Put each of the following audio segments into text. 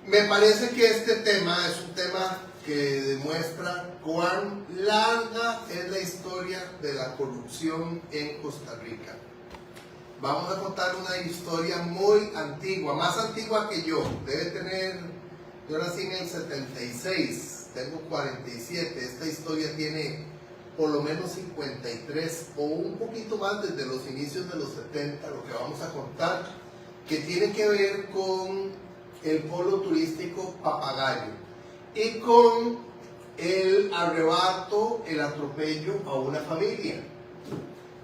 Me parece que este tema es un tema que demuestra cuán larga es la historia de la corrupción en Costa Rica. Vamos a contar una historia muy antigua, más antigua que yo. Debe tener, yo nací en el 76, tengo 47. Esta historia tiene por lo menos 53 o un poquito más desde los inicios de los 70, lo que vamos a contar, que tiene que ver con el polo turístico Papagayo y con el arrebato, el atropello a una familia.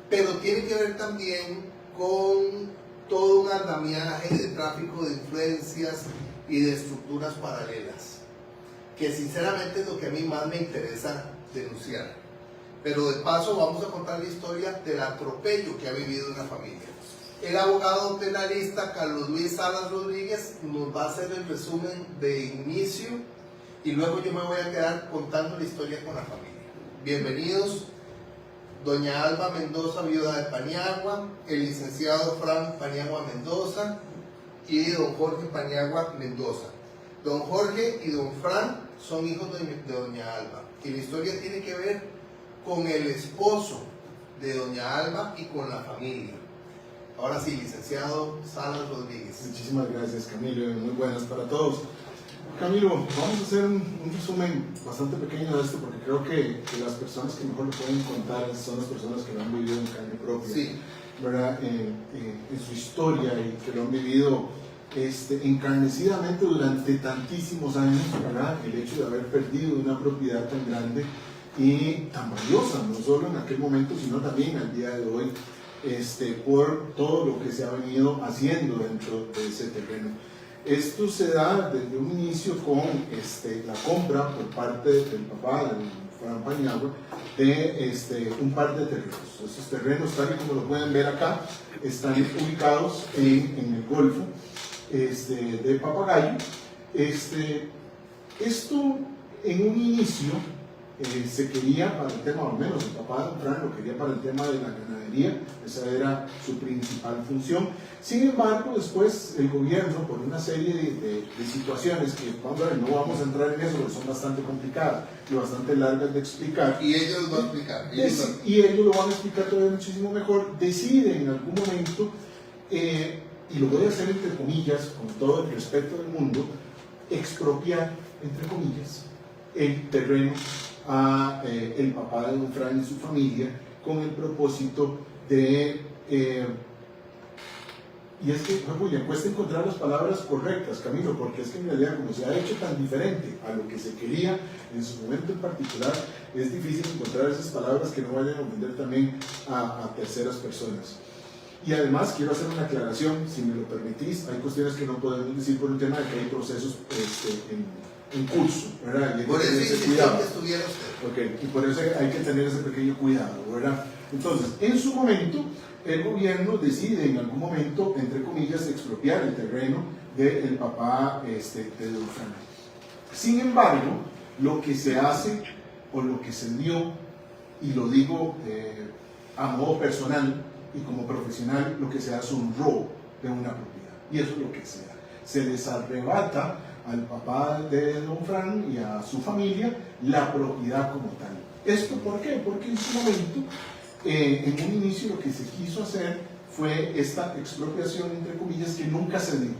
Pero tiene que ver también con todo un andamiaje de tráfico de influencias y de estructuras paralelas, que sinceramente es lo que a mí más me interesa denunciar. Pero de paso vamos a contar la historia del atropello que ha vivido una familia. El abogado penalista Carlos Luis Salas Rodríguez nos va a hacer el resumen de inicio y luego yo me voy a quedar contando la historia con la familia. Bienvenidos. Doña Alba Mendoza, viuda de Paniagua, el licenciado Fran Paniagua Mendoza y don Jorge Paniagua Mendoza. Don Jorge y don Fran son hijos de doña Alba y la historia tiene que ver con el esposo de doña Alba y con la familia. Ahora sí, licenciado Salas Rodríguez. Muchísimas gracias, Camilo, muy buenas para todos. Camilo, vamos a hacer un resumen bastante pequeño de esto porque creo que las personas que mejor lo pueden contar son las personas que lo han vivido en carne propia, sí, ¿verdad? En su historia y que lo han vivido encarnecidamente durante tantísimos años, ¿verdad? El hecho de haber perdido una propiedad tan grande y tan valiosa, no solo en aquel momento, sino también al día de hoy, por todo lo que se ha venido haciendo dentro de ese terreno. Esto se da desde un inicio con la compra por parte del papá, del Fran Paniagua, de un par de terrenos. Esos terrenos, tal y como lo pueden ver acá, están ubicados en el Golfo de Papagayo. Esto en un inicio se quería para el tema, o al menos el papá de Fran lo quería para el tema de la ganadería, esa era su principal función. Sin embargo, después el gobierno, por una serie de situaciones que no vamos a entrar en eso porque son bastante complicadas y bastante largas de explicar. Y ellos lo van a explicar. Y ellos lo van a explicar todavía muchísimo mejor. Deciden en algún momento, y lo voy a hacer entre comillas, con todo el respeto del mundo, expropiar, entre comillas, el terreno a el papá de don Fran y su familia con el propósito de y es que me cuesta encontrar las palabras correctas, Camilo, porque es que en realidad como se ha hecho tan diferente a lo que se quería en su momento en particular, es difícil encontrar esas palabras que no vayan a ofender también a terceras personas. Y además quiero hacer una aclaración, si me lo permitís, hay cuestiones que no podemos decir por un tema de que hay procesos en curso, ¿verdad? Por eso insistió que estuviera usted. Okay. Y por eso hay que tener ese pequeño cuidado, ¿verdad? Entonces, en su momento, el gobierno decide en algún momento, entre comillas, expropiar el terreno del papá de don Fran. Sin embargo, lo que se hace, o lo que se dio, y lo digo a modo personal y como profesional, lo que se hace es un robo de una propiedad. Y eso es lo que se da. Se les arrebata al papá de don Fran y a su familia la propiedad como tal. ¿Esto por qué? Porque en su momento, en un inicio, lo que se quiso hacer fue esta expropiación, entre comillas, que nunca se dio.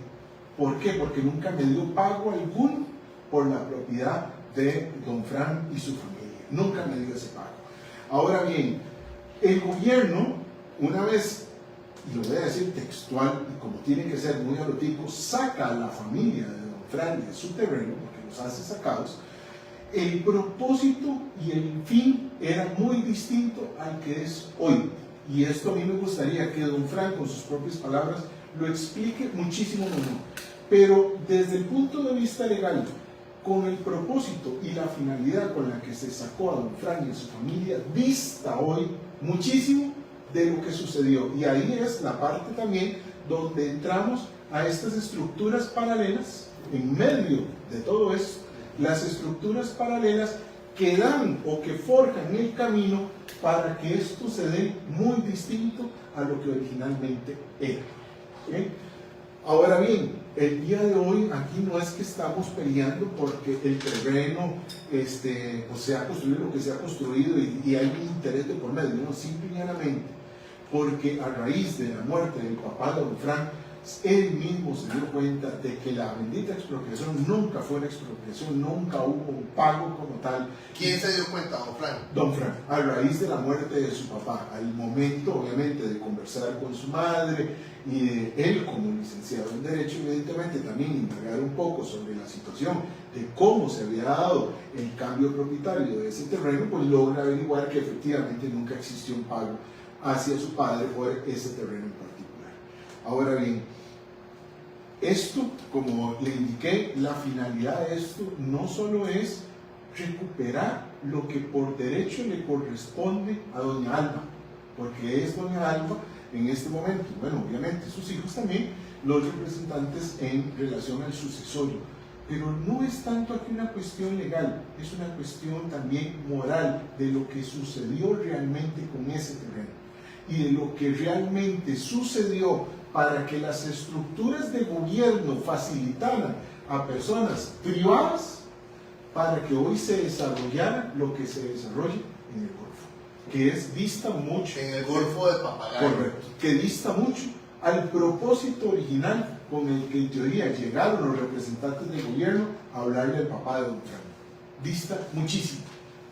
¿Por qué? Porque nunca me dio pago alguno por la propiedad de don Fran y su familia. Nunca me dio ese pago. Ahora bien, el gobierno, una vez, y lo voy a decir textual, y como tiene que ser muy erótico, saca a la familia de don Fran de su terreno, porque los hace sacados. El propósito y el fin era muy distinto al que es hoy. Y esto a mí me gustaría que don Fran, con sus propias palabras, lo explique muchísimo mejor. Pero desde el punto de vista legal, con el propósito y la finalidad con la que se sacó a don Fran y a su familia, dista hoy muchísimo de lo que sucedió. Y ahí es la parte también donde entramos a estas estructuras paralelas, en medio de todo esto, las estructuras paralelas que dan o que forjan el camino para que esto se dé muy distinto a lo que originalmente era. ¿Okay? Ahora bien, el día de hoy aquí no es que estamos peleando porque el terreno pues se ha construido lo que se ha construido y hay un interés de por medio, no, simple y llanamente porque a raíz de la muerte del papá de don Frank, él mismo se dio cuenta de que la bendita expropiación nunca fue una expropiación, nunca hubo un pago como tal. ¿Quién se dio cuenta, don Frank? Don Frank, a raíz de la muerte de su papá, al momento obviamente de conversar con su madre y de él como licenciado en Derecho, evidentemente también indagar un poco sobre la situación de cómo se había dado el cambio propietario de ese terreno, pues logra averiguar que efectivamente nunca existió un pago hacia su padre por ese terreno en particular. Ahora bien, esto, como le indiqué, la finalidad de esto no solo es recuperar lo que por derecho le corresponde a doña Alma, porque es doña Alma en este momento, bueno, obviamente sus hijos también, los representantes en relación al sucesorio, pero no es tanto aquí una cuestión legal, es una cuestión también moral de lo que sucedió realmente con ese terreno y de lo que realmente sucedió para que las estructuras de gobierno facilitaran a personas privadas para que hoy se desarrollara lo que se desarrolla en el Golfo, que es dista mucho. En el Golfo de Papagayo. Correcto, que dista mucho al propósito original con el que en teoría llegaron los representantes del gobierno a hablarle al papá de don Frank. Dista muchísimo.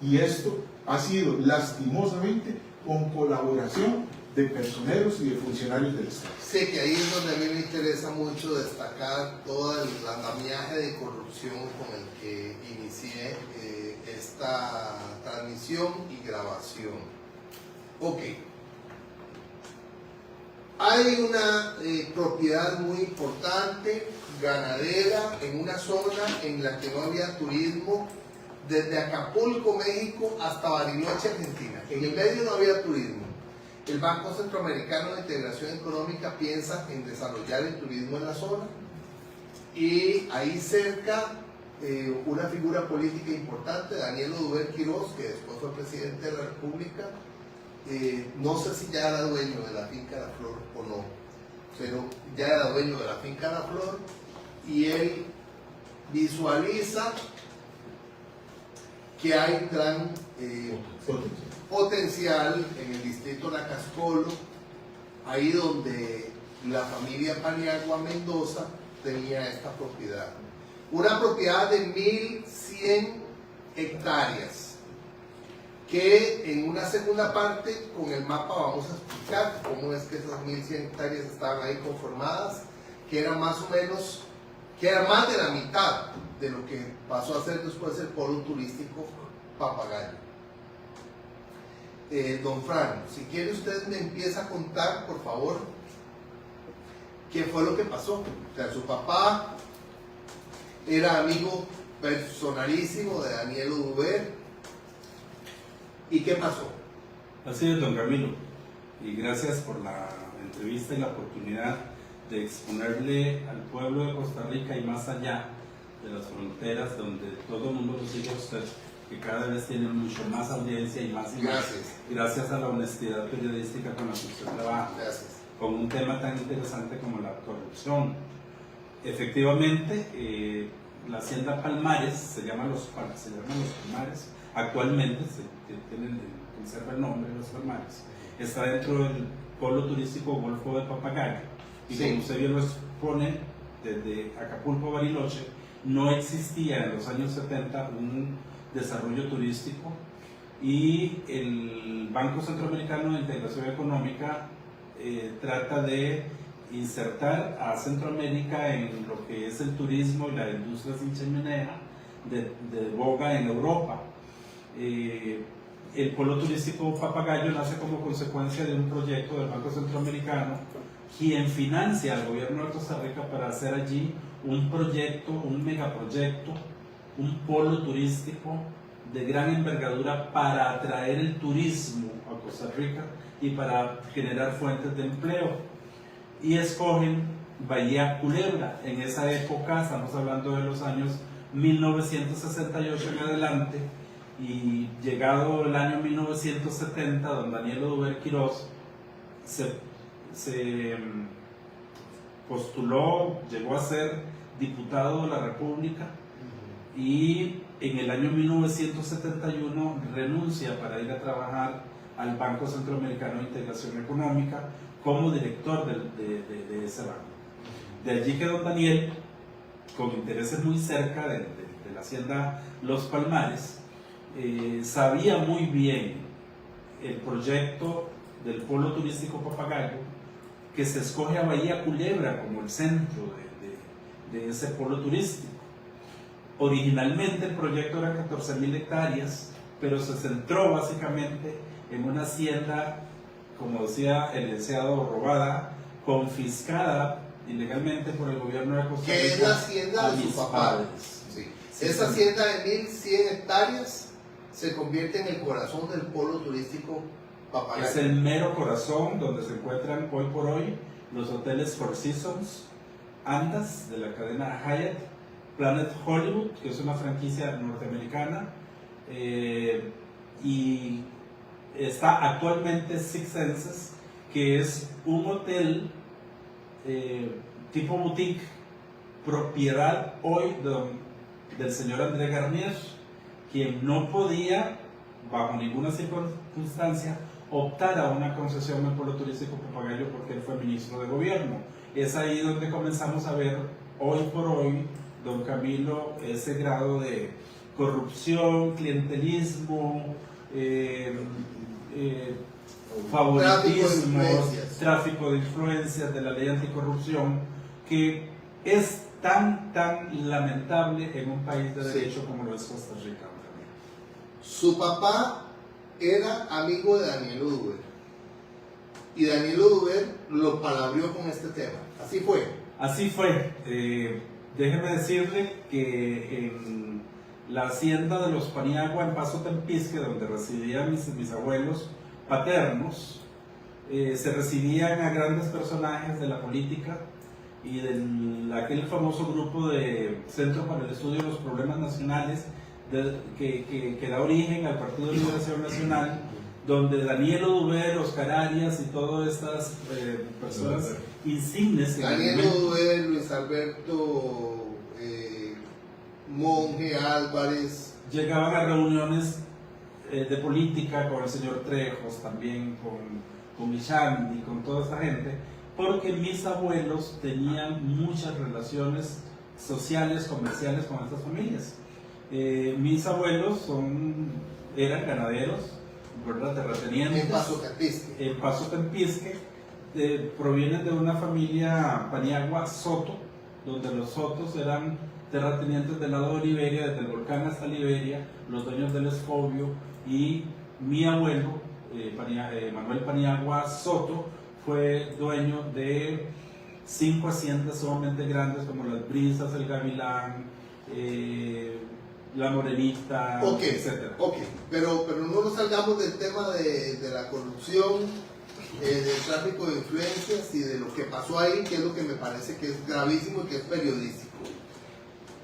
Y esto ha sido lastimosamente con colaboración de personeros y de funcionarios del Estado. Sé que ahí es donde a mí me interesa mucho destacar todo el andamiaje de corrupción con el que inicié esta transmisión y grabación. Ok. Hay una propiedad muy importante, ganadera, en una zona en la que no había turismo, desde Acapulco, México, hasta Bariloche, Argentina. En el medio no había turismo. El Banco Centroamericano de Integración Económica piensa en desarrollar el turismo en la zona y ahí cerca una figura política importante, Daniel Oduber Quirós, que después fue presidente de la República, no sé si ya era dueño de la finca La Flor o no, pero ya era dueño de la finca La Flor y él visualiza que hay gran potencial en el distrito Nacascolo, ahí donde la familia Paniagua Mendoza tenía esta propiedad. Una propiedad de 1100 hectáreas, que en una segunda parte con el mapa vamos a explicar cómo es que esas 1100 hectáreas estaban ahí conformadas, que era más o menos, que era más de la mitad de lo que pasó a ser después el polo turístico Papagayo. Don Fran, si quiere usted me empieza a contar, por favor, qué fue lo que pasó. O sea, su papá era amigo personalísimo de Daniel Oduber. ¿Y qué pasó? Así es, don Camilo. Y gracias por la entrevista y la oportunidad de exponerle al pueblo de Costa Rica y más allá de las fronteras, donde todo el mundo lo sigue a usted, que cada vez tiene mucho más audiencia y más Gracias. Gracias a la honestidad periodística con la que usted trabaja. Gracias. Con un tema tan interesante como la corrupción. Efectivamente, la hacienda Palmares, se llaman los Palmares, actualmente conserva el nombre de los Palmares, está dentro del pueblo turístico Golfo de Papagayo. Y sí, como usted bien lo expone, desde Acapulco a Bariloche, no existía en los años 70 un desarrollo turístico y el Banco Centroamericano de Integración Económica trata de insertar a Centroamérica en lo que es el turismo y la industria sin chimenea de boga en Europa. El polo turístico Papagayo nace como consecuencia de un proyecto del Banco Centroamericano, quien financia al gobierno de Costa Rica para hacer allí un proyecto, un megaproyecto, un polo turístico de gran envergadura para atraer el turismo a Costa Rica y para generar fuentes de empleo. Y escogen Bahía Culebra. En esa época, estamos hablando de los años 1968 en adelante, y llegado el año 1970, don Daniel Oduber Quirós se postuló, llegó a ser diputado de la República y en el año 1971 renuncia para ir a trabajar al Banco Centroamericano de Integración Económica como director de ese banco. De allí que don Daniel, con intereses muy cerca de la hacienda Los Palmares, sabía muy bien el proyecto del polo turístico Papagayo, que se escoge a Bahía Culebra como el centro de ese polo turístico. Originalmente el proyecto era 14.000 hectáreas, pero se centró básicamente en una hacienda, como decía el licenciado, robada, confiscada ilegalmente por el gobierno de Costa Rica. Que es la hacienda de su papá. Sí. Esa hacienda de 1.100 hectáreas se convierte en el corazón del polo turístico Papagayo. Es el mero corazón donde se encuentran hoy por hoy los hoteles Four Seasons, Andaz de la cadena Hyatt, Planet Hollywood, que es una franquicia norteamericana, y está actualmente Six Senses, que es un hotel tipo boutique, propiedad hoy del señor André Garnier, quien no podía, bajo ninguna circunstancia, optar a una concesión en el polo turístico Papagayo porque él fue ministro de gobierno. Es ahí donde comenzamos a ver, hoy por hoy, don Camilo, ese grado de corrupción, clientelismo, favoritismo, tráfico de influencias de la ley anticorrupción, que es tan lamentable en un país de derecho como lo es Costa Rica. Su papá era amigo de Daniel Oduber y Daniel Oduber lo palabrió con este tema. Así fue. Así fue. Déjeme decirle que en la hacienda de los Paniagua en Paso Tempisque, donde residían mis abuelos paternos, se recibían a grandes personajes de la política y de aquel famoso grupo de Centro para el Estudio de los Problemas Nacionales que da origen al Partido de Liberación Nacional, donde Daniel Oduber, Oscar Arias y todas estas personas insignes. Daniel Oduber, Luis Alberto Monge Álvarez. Llegaban a reuniones de política con el señor Trejos, también con Michandi, con toda esa gente, porque mis abuelos tenían muchas relaciones sociales, comerciales con estas familias. Mis abuelos eran ganaderos, ¿verdad? Terratenientes. En Paso Tempisque. En Paso Tempisque, provienen de una familia Paniagua Soto, donde los Sotos eran terratenientes del lado de Liberia, desde el volcán hasta Liberia, los dueños del Escobio, y mi abuelo, Manuel Paniagua Soto, fue dueño de 5 haciendas sumamente grandes como Las Brisas, El Gavilán, La Morenita, etc. Ok, pero no nos salgamos del tema de la corrupción, del tráfico de influencias y de lo que pasó ahí, que es lo que me parece que es gravísimo y que es periodístico.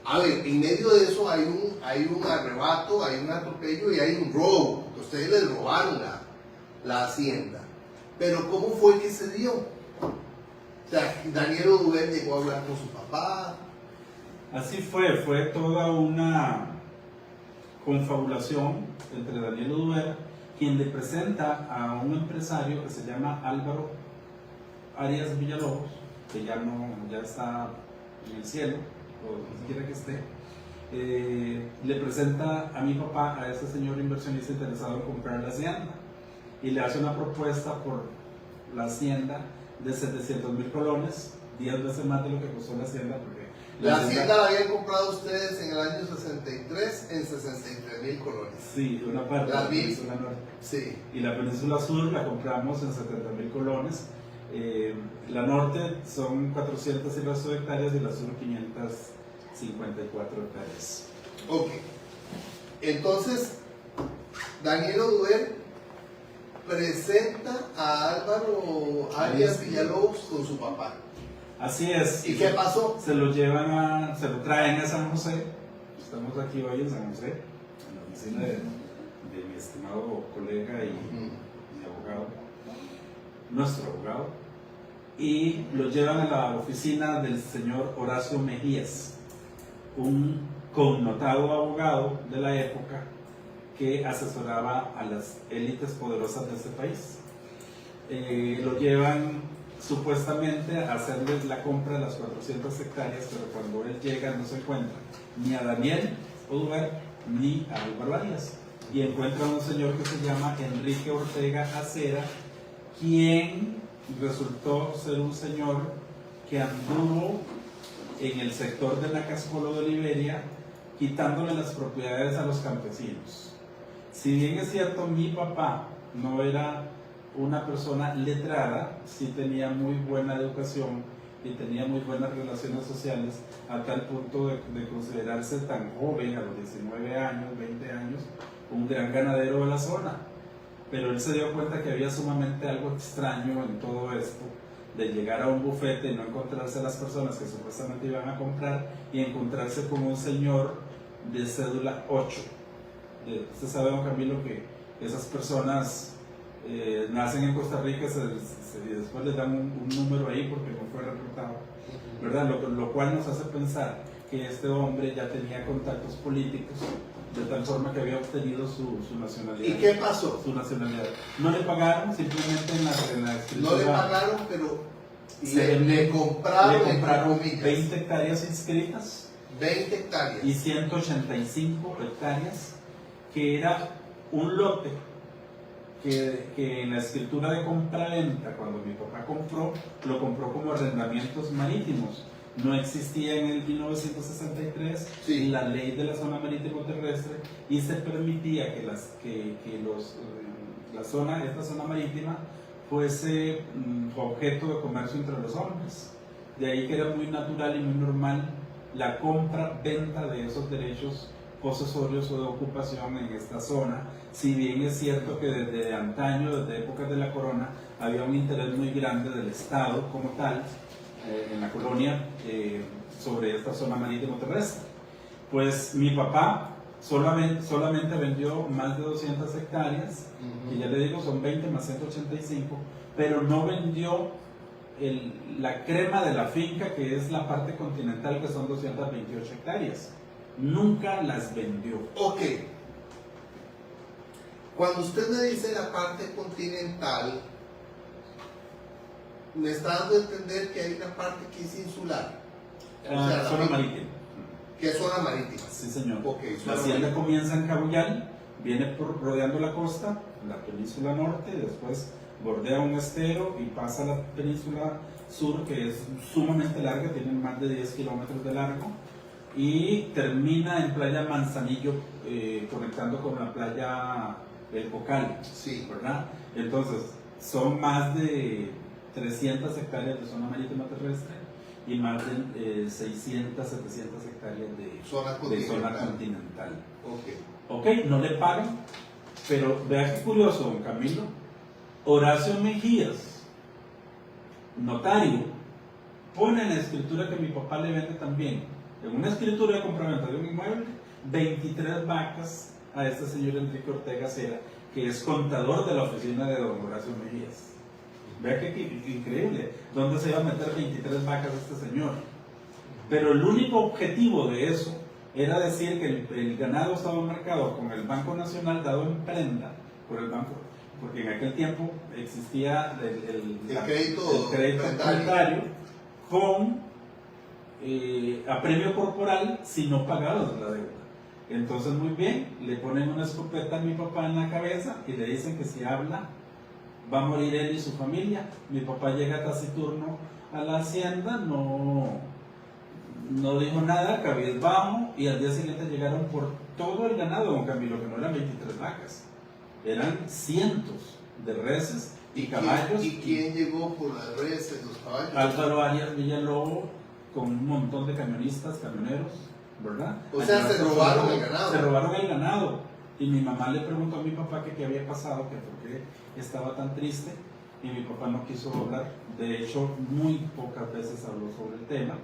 A ver, en medio de eso hay un arrebato, hay un atropello y hay un robo, porque ustedes les robaron la hacienda. Pero ¿cómo fue que se dio? O sea, Daniel Oduber llegó a hablar con su papá. Así fue toda una confabulación entre Daniel Oduber, quien le presenta a un empresario que se llama Álvaro Arias Villalobos, que ya está en el cielo, o donde quiera que esté. Le presenta a mi papá a ese señor inversionista interesado en comprar la hacienda y le hace una propuesta por la hacienda de 700,000 colones, 10 veces más de lo que costó la hacienda, porque la hacienda la habían comprado ustedes en el año 63 en 63,000 colones. Sí, una parte la de la península norte. Sí. Y la península sur la compramos en 70,000 colones. La norte son 400 y resto de hectáreas y la sur 554 hectáreas. Ok. Entonces, Daniel Oduber presenta a Álvaro Arias Villalobos con su papá. Así es. ¿Y qué pasó? Se lo traen a San José. Estamos aquí hoy en San José, en la oficina de mi estimado colega y mi abogado, nuestro abogado. y lo llevan a la oficina del señor Horacio Mejías, un connotado abogado de la época que asesoraba a las élites poderosas de ese país. Lo llevan supuestamente a hacerles la compra de las 400 hectáreas, pero cuando él llega no se encuentra ni a Daniel Oduber ni a Álvaro Arias, y encuentra a un señor que se llama Enrique Ortega Acera, quien resultó ser un señor que anduvo en el sector de Nacascolo de Liberia quitándole las propiedades a los campesinos. Si bien es cierto, mi papá no era una persona letrada, sí tenía muy buena educación y tenía muy buenas relaciones sociales, a tal punto de considerarse tan joven, a los 19 años, 20 años, un gran ganadero de la zona. Pero él se dio cuenta que había sumamente algo extraño en todo esto, de llegar a un bufete y no encontrarse a las personas que supuestamente iban a comprar y encontrarse con un señor de cédula 8. Usted sabe, don Camilo, que esas personas nacen en Costa Rica y después les dan un número ahí porque no fue reportado, ¿verdad? Lo cual nos hace pensar que este hombre ya tenía contactos políticos, de tal forma que había obtenido su nacionalidad. ¿Y qué pasó? Su nacionalidad. No le pagaron, simplemente en la escritura. No le pagaron, pero le compraron, le compraron entre comillas, 20 hectáreas inscritas 20 hectáreas. y 185 hectáreas, que era un lote que en la escritura de compra-venta, cuando mi papá compró, lo compró como arrendamientos marítimos. No existía en el 1963 Sí. la ley de la zona marítimo terrestre, y se permitía que esta zona marítima fuese objeto de comercio entre los hombres. De ahí que era muy natural y muy normal la compra-venta de esos derechos posesorios o de ocupación en esta zona, si bien es cierto que desde antaño, desde épocas de la corona, había un interés muy grande del Estado como tal, en la colonia, sobre esta zona marítimo terrestre. Pues mi papá solamente vendió más de 200 hectáreas, y ya le digo, son 20 más 185, pero no vendió la crema de la finca, que es la parte continental, que son 228 hectáreas. Nunca las vendió. Ok. Cuando usted me dice la parte continental, me está dando a entender que hay una parte que es insular. Zona finca, marítima. que es zona marítima. Sí, señor. Ok, La hacienda comienza en Cabullal, viene rodeando la costa, la península norte, y después bordea un estero y pasa a la península sur, que es sumamente larga, tiene más de 10 kilómetros de largo, y termina en Playa Manzanillo, conectando con la playa El Cocal, Sí. ¿verdad? Entonces, son más de 300 hectáreas de zona marítima terrestre y más de 600, 700 hectáreas de zona continental. Ok, no le pagan, pero vea qué curioso, don Camilo. Horacio Mejías, notario, pone en la escritura que mi papá le vende también, en una escritura de compraventa de un inmueble, 23 vacas a este señor Enrique Ortega Acera, que es contador de la oficina de don Horacio Mejías. Vea qué increíble, ¿dónde se iba a meter 23 vacas este señor? Pero el único objetivo de eso era decir que el ganado estaba marcado con el Banco Nacional, dado en prenda por el banco, porque en aquel tiempo existía el crédito monetario con a premio corporal si no pagados la deuda. Entonces, muy bien, le ponen una escopeta a mi papá en la cabeza y le dicen que si habla va a morir él y su familia. Mi papá llega taciturno a la hacienda, no dijo nada, cabizbajo, y al día siguiente llegaron por todo el ganado, don Camilo, que no eran 23 vacas, eran cientos de reses y caballos. ¿Y quién llegó por las reses, los caballos? Álvaro Arias Villalobos, con un montón de camionistas, camioneros, ¿verdad? O sea, se robaron el ganado. Se robaron el ganado. Y mi mamá le preguntó a mi papá que qué había pasado, que por qué estaba tan triste, y mi papá no quiso hablar. De hecho, muy pocas veces habló sobre el tema,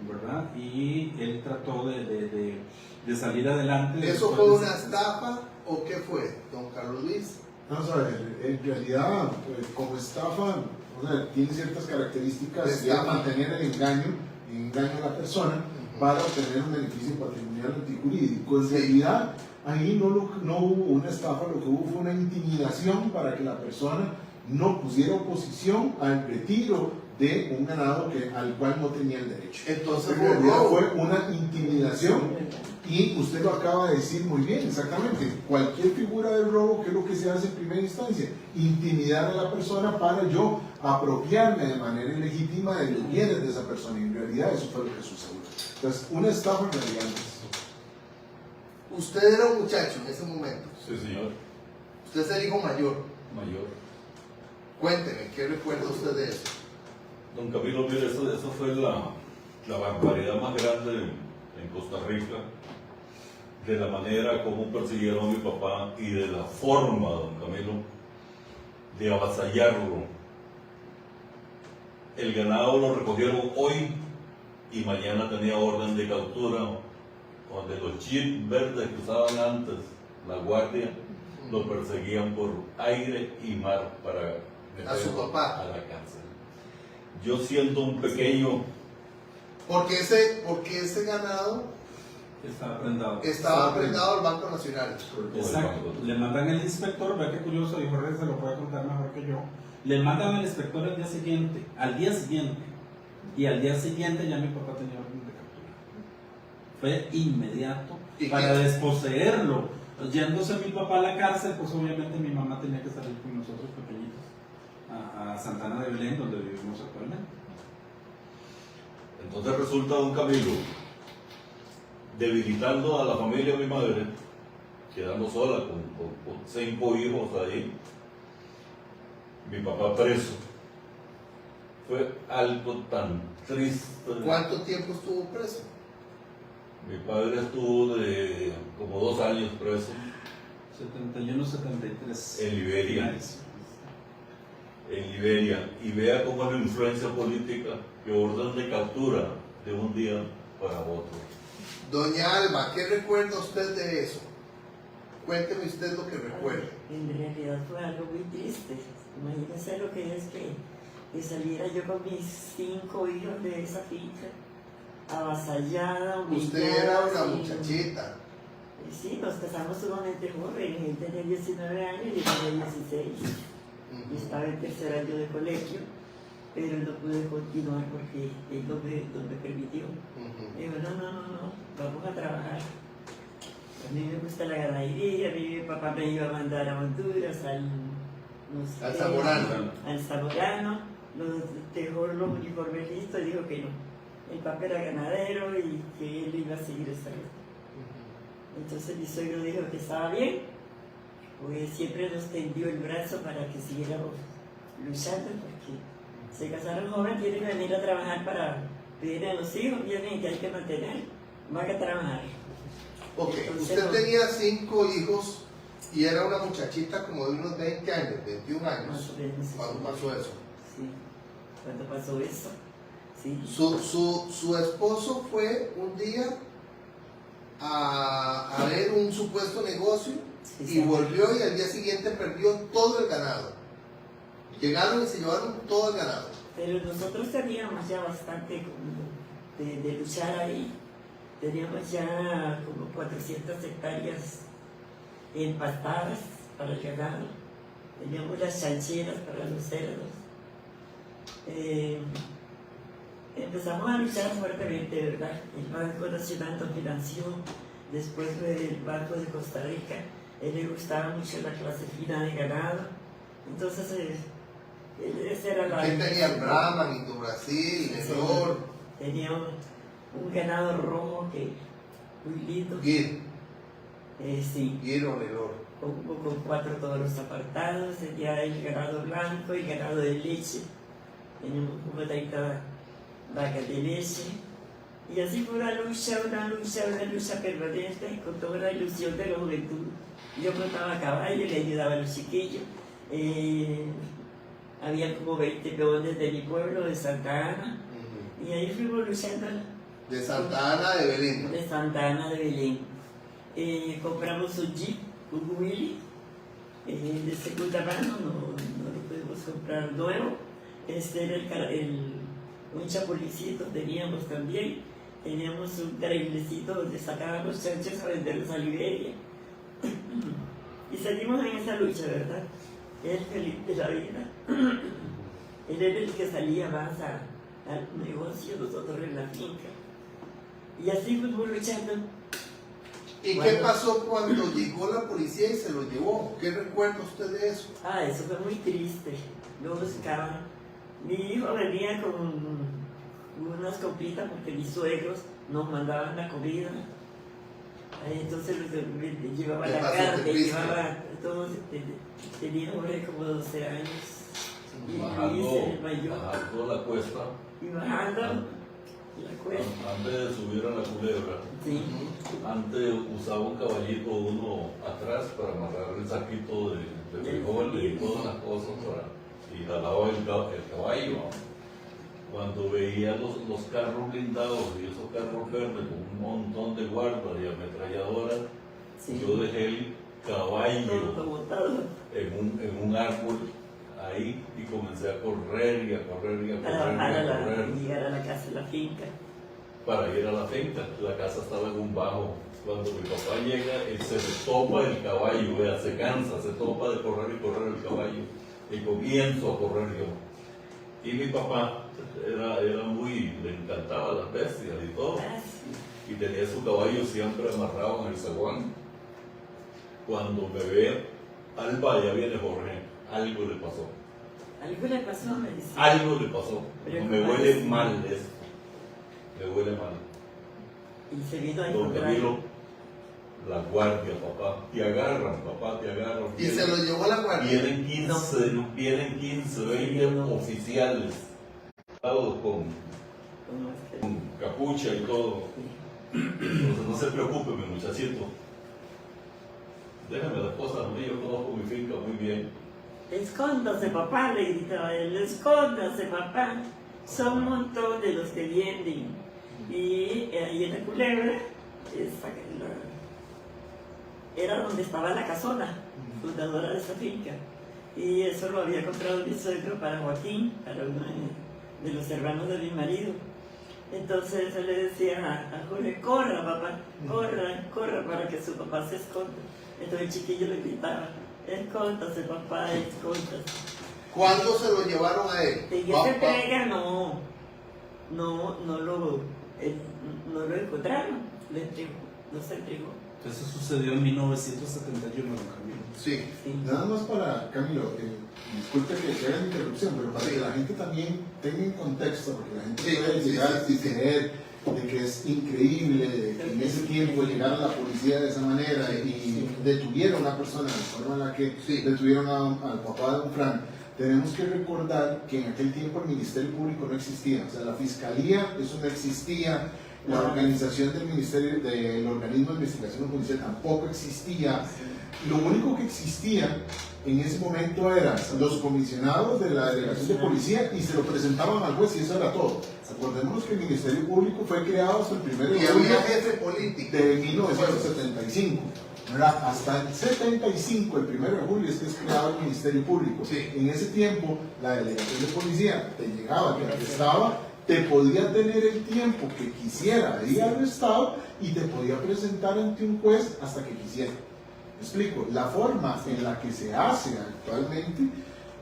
¿verdad? Y él trató de salir adelante. ¿Eso fue una estafa o qué fue, don Carlos Luis? Vamos a ver, en realidad, como estafa, o sea, tiene ciertas características de Estafa. mantener el engaño a la persona para obtener un beneficio patrimonial antijurídico. En Sí. realidad, ahí no hubo una estafa, lo que hubo fue una intimidación para que la persona no pusiera oposición al retiro de un ganado al cual no tenía el derecho. Entonces En realidad robo. fue una intimidación y usted lo acaba de decir muy bien, exactamente. Cualquier figura de robo, ¿qué es lo que se hace en primera instancia? Intimidar a la persona para yo apropiarme de manera ilegítima de los bienes de esa persona. Y en realidad eso fue lo que sucedió. Entonces, una estafa en realidad no es. Usted era un muchacho en ese momento. Sí, señor. Usted es el hijo mayor. Mayor. Cuénteme, ¿qué recuerda usted de eso? Don Camilo, mire, eso fue la barbaridad más grande en Costa Rica, de la manera como persiguieron a mi papá y de la forma, don Camilo, de avasallarlo. El ganado lo recogieron hoy y mañana tenía orden de captura, donde los jeeps verdes que usaban antes, la guardia, lo perseguían por aire y mar para A su papá. a la cárcel. Yo siento un pequeño, Porque ese ganado Estaba prendado. estaba prendado al Banco Nacional. Exacto. Le mandan el inspector, vea qué curioso, y Jorge se lo puede contar mejor que yo. Le mandan al inspector al día siguiente, y al día siguiente ya mi papá tenía orden de captura. Fue inmediato ¿Y para qué? desposeerlo. Yéndose mi papá a la cárcel, pues obviamente mi mamá tenía que salir con nosotros pequeñitos a Santana de Belén, donde vivimos actualmente. entonces resulta don Camilo, debilitando a la familia de mi madre, quedando sola con 5 hijos ahí, mi papá preso. Fue algo tan triste. ¿Cuánto tiempo estuvo preso? Mi padre estuvo de como 2 años preso 71, 73. en Liberia. Y vea cómo es la influencia política que orden de captura de un día para otro. Doña Alma, ¿qué recuerda usted de eso? Cuénteme usted lo que recuerda. En realidad fue algo muy triste. Imagínense lo que es que saliera yo con mis 5 hijos de esa finca, avasallada, humillada. Usted era una sin- muchachita. Sí, nos casamos sumamente joven. Él tenía 19 años y yo tenía 16. Yo estaba en 3er año de colegio, pero no pude continuar porque él no me permitió. Digo, no, vamos a trabajar. A mí me gusta la ganadería, a mí mi papá me iba a mandar a Honduras, Al Zamorano. al Zamorano, nos dejó los uniformes listos y dijo que no. El papá era ganadero y que él iba a seguir esta ruta. Entonces mi suegro dijo que estaba bien, pues siempre nos tendió el brazo para que siguiéramos luchando, porque se casaron jóvenes, tienen que venir a trabajar para pedir a los hijos, vienen que hay que mantener, van a trabajar. Ok, Entonces, usted no. tenía 5 hijos y era una muchachita como de unos 20 años, 21 Más años. o menos. Cuando pasó eso. Sí, cuando pasó eso, sí. Su esposo fue un día a ver un supuesto negocio Sí, y sí. volvió y al día siguiente perdió todo el ganado. Llegaron y se llevaron todo el ganado. Pero nosotros teníamos ya bastante como de luchar ahí. Teníamos ya como 400 hectáreas empastadas para el ganado. Teníamos las chancheras para los cerdos. Empezamos a luchar fuertemente, ¿verdad? El Banco Nacional nos financió, después del Banco de Costa Rica. A él le gustaba mucho la clase fina de ganado. Entonces, esa era la... ¿Quién tenía Brahman, Indo Brasil, Lenor, Tenía un ganado rojo que muy lindo. Gir, Sí, Gir o Lenor? con 4 toros apartados. Tenía el ganado blanco y ganado de leche. Teníamos como 30 vacas de leche. Y así fue una lucha permanente con toda la ilusión de la juventud. Yo montaba a caballo, le ayudaba a los chiquillos. Había como 20 peones de mi pueblo, de Santa Ana. Y ahí fuimos luchando De Santa Ana de Belén. de Santa Ana de Belén. Compramos un Jeep, un Willy, de segunda mano, no lo pudimos comprar nuevo. Era un chapulicito teníamos también. Teníamos un trailecito donde sacaban los chanchos a venderlos a Liberia. Y salimos en esa lucha, ¿verdad? Él feliz de la vida. Él era el que salía más al negocio, nosotros en la finca. Y así fuimos luchando. ¿Y Bueno. qué pasó cuando llegó la policía y se lo llevó? ¿Qué recuerda usted de eso? Eso fue muy triste. Lo buscaban. Mi hijo venía con unas copitas porque mis suegros nos mandaban la comida. Entonces llevaba ¿Qué la pasó? carne, ¿Qué triste? llevaba todo. Tenía hombre como 12 años. Y Luis, el mayor. Bajando la cuesta, Y bajando la cuesta. antes de subir a la culebra, Sí. antes usaba un caballito uno atrás para amarrar el saquito de frijoles y todas las cosas y jalaba el caballo. Cuando veía los carros blindados y esos carros verdes con un montón de guardas y ametralladoras, Sí. yo dejé el caballo Todo botado. en un árbol ahí y comencé a correr y a correr y a Para correr bajar y a correr llegar a la casa de la finca. para ir a la finca. La casa estaba en un bajo. Cuando mi papá llega, se le topa el caballo, vea, se cansa, se topa de correr y correr el caballo. Y comienzo a correr yo. Y mi papá era muy, le encantaba las bestias y todo. Sí. Y tenía su caballo siempre amarrado en el zaguán. Cuando me ve, Alba, ya viene Jorge, algo le pasó. Algo le pasó, me dice. Algo le pasó. Pero Me ¿cómo huele es? mal esto. Me huele mal. Y se vino a Don encontrar. Camilo, la guardia, papá. Te agarran, papá, te agarran. Y se lo llevó a la guardia. Vienen 15, 20 oficiales. Todos con capucha y todo. Entonces no se preocupe, mi muchachito. Déjame las cosas a mí, yo conozco mi finca muy bien. Escóndase, papá, le gritaba él. Escóndase, papá. Son un montón de los que vienen. Y ahí en la culebra, era donde estaba la casona, fundadora de esa finca. Y eso lo había comprado mi suegro para Joaquín, para uno de los hermanos de mi marido. Entonces él le decía a Jorge, corra papá, corra para que su papá se esconda. Entonces el chiquillo le gritaba, escóndase papá, escóndase. ¿Cuándo se lo llevaron a él? En esa entrega no lo encontraron, no se entregó. Eso sucedió en 1971, don Camilo. Sí. Sí. Nada más para, Camilo, disculpe que haga la interrupción, pero para Sí. que la gente también tenga en contexto, porque la gente Sí, puede sí, llegar sí, y sí. creer de que es increíble de que en ese tiempo llegara la policía de esa manera y detuviera a una persona de la forma en la que Sí. detuvieron al papá de don Frank. Tenemos que recordar que en aquel tiempo el Ministerio Público no existía, o sea, la Fiscalía, eso no existía, la organización del Ministerio, del Organismo de Investigación Judicial tampoco existía. Lo único que existía en ese momento eran los comisionados de la delegación de policía y se lo presentaban al juez y eso era todo. Acordémonos que el Ministerio Público fue creado hasta el 1 de Y julio había jefe político. de 1975. ¿Verdad? Hasta el 75, el 1 de julio, es que es creado el Ministerio Público. Sí. En ese tiempo, la delegación de policía te llegaba, te arrestaba, te podía tener el tiempo que quisiera ahí arrestado y te podía presentar ante un juez hasta que quisiera. ¿Me explico? La forma en la que se hace actualmente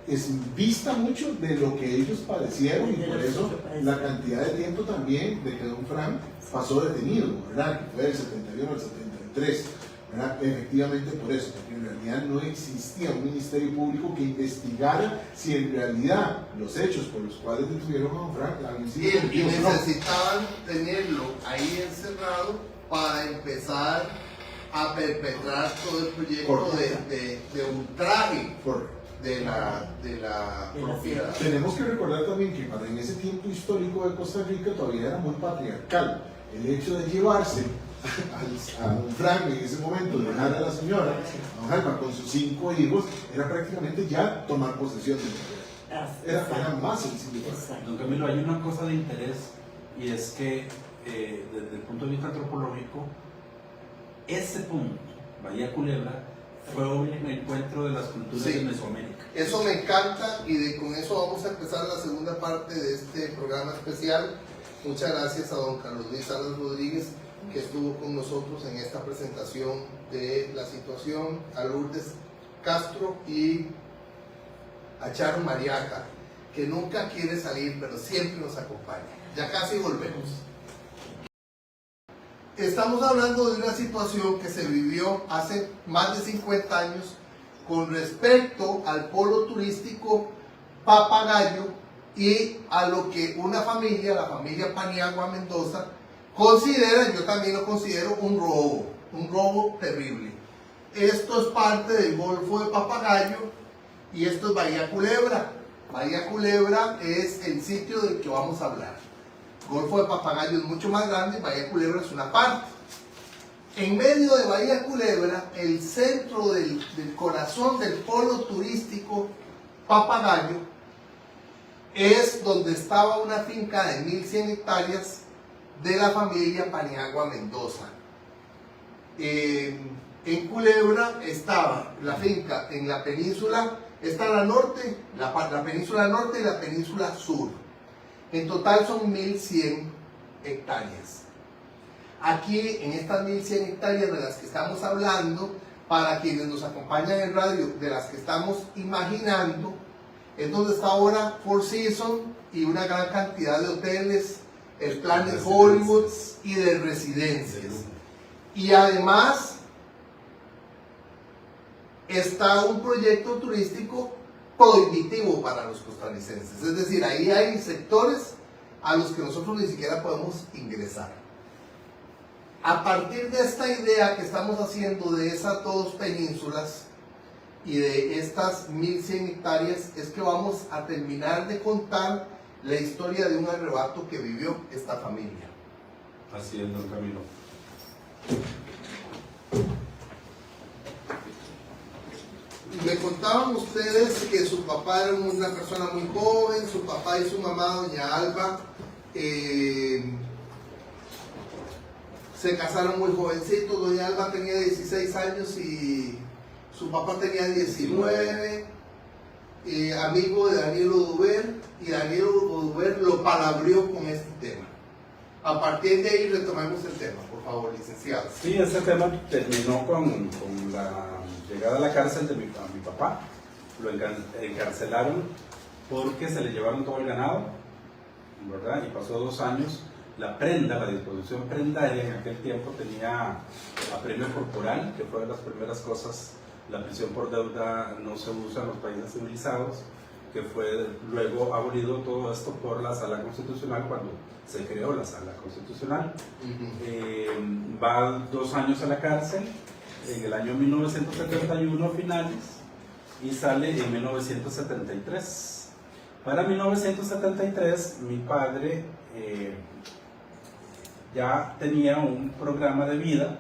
es vista mucho de lo que ellos padecieron y De por lo que eso ellos padecieron. la cantidad de tiempo también de que don Frank pasó detenido, ¿verdad? Que fue del 71 al 73. ¿Verdad? Efectivamente por eso, porque en realidad no existía un ministerio público que investigara si en realidad los hechos por los cuales detuvieron a don Frank habían sido Y cometidos o no. necesitaban tenerlo ahí encerrado para empezar a perpetrar todo el proyecto Correcto. de ultraje Correcto. de la propiedad. Tenemos que recordar también que para en ese tiempo histórico de Costa Rica todavía era muy patriarcal. El hecho de llevarse a don Frank en ese momento, de dejar a la señora, a don Alma, con sus 5 hijos, era prácticamente ya tomar posesión de la tierra. Era más sencillo. Exacto. Don Camilo, hay una cosa de interés y es que desde el punto de vista antropológico, ese punto, Bahía Culebra, Fue un encuentro de las culturas Sí. de Mesoamérica. Eso me encanta y con eso vamos a empezar la segunda parte de este programa especial. Muchas gracias a don Carlos Luis Salas Rodríguez, que estuvo con nosotros en esta presentación de la situación, a Lourdes Castro y a Charo Mariaca, que nunca quiere salir, pero siempre nos acompaña. Ya casi volvemos. Estamos hablando de una situación que se vivió hace más de 50 años con respecto al polo turístico Papagayo y a lo que una familia, la familia Paniagua Mendoza, considera, yo también lo considero un robo terrible. Esto es parte del Golfo de Papagayo y esto es Bahía Culebra. Bahía Culebra es el sitio del que vamos a hablar. Golfo de Papagayo es mucho más grande, Bahía Culebra es una parte. En medio de Bahía Culebra, el centro del corazón del polo turístico Papagayo, es donde estaba una finca de 1100 hectáreas de la familia Paniagua Mendoza. En Culebra estaba la finca en la península, está la norte, la península norte y la península sur. En total son 1100 hectáreas. Aquí, en estas 1100 hectáreas de las que estamos hablando, para quienes nos acompañan en radio, de las que estamos imaginando, es donde está ahora Four Seasons y una gran cantidad de hoteles, el Planet Hollywood y de residencias. Y además está un proyecto turístico prohibitivo para los costarricenses. Es decir, ahí hay sectores a los que nosotros ni siquiera podemos ingresar. A partir de esta idea que estamos haciendo de esas dos penínsulas y de estas 1100 hectáreas, es que vamos a terminar de contar la historia de un arrebato que vivió esta familia. Así es, don Camilo. Me contaban ustedes que su papá era una persona muy joven, su papá y su mamá, doña Alba, se casaron muy jovencitos. Doña Alba tenía 16 años y su papá tenía 19, amigo de Daniel Oduber, y Daniel Oduber lo palabrió con este tema. A partir de ahí retomemos el tema, por favor, licenciado. Sí, ese tema terminó con la llegada a la cárcel de mi papá. Lo encarcelaron porque se le llevaron todo el ganado, ¿verdad? Y pasó 2 años. La prenda, la disposición prendaria en aquel tiempo tenía apremio corporal, que fue de las primeras cosas. La prisión por deuda no se usa en los países civilizados, que fue luego abolido todo esto por la Sala Constitucional cuando se creó la Sala Constitucional. Va 2 años a la cárcel, en el año 1971 finales, y sale en 1973. Para 1973 mi padre ya tenía un programa de vida,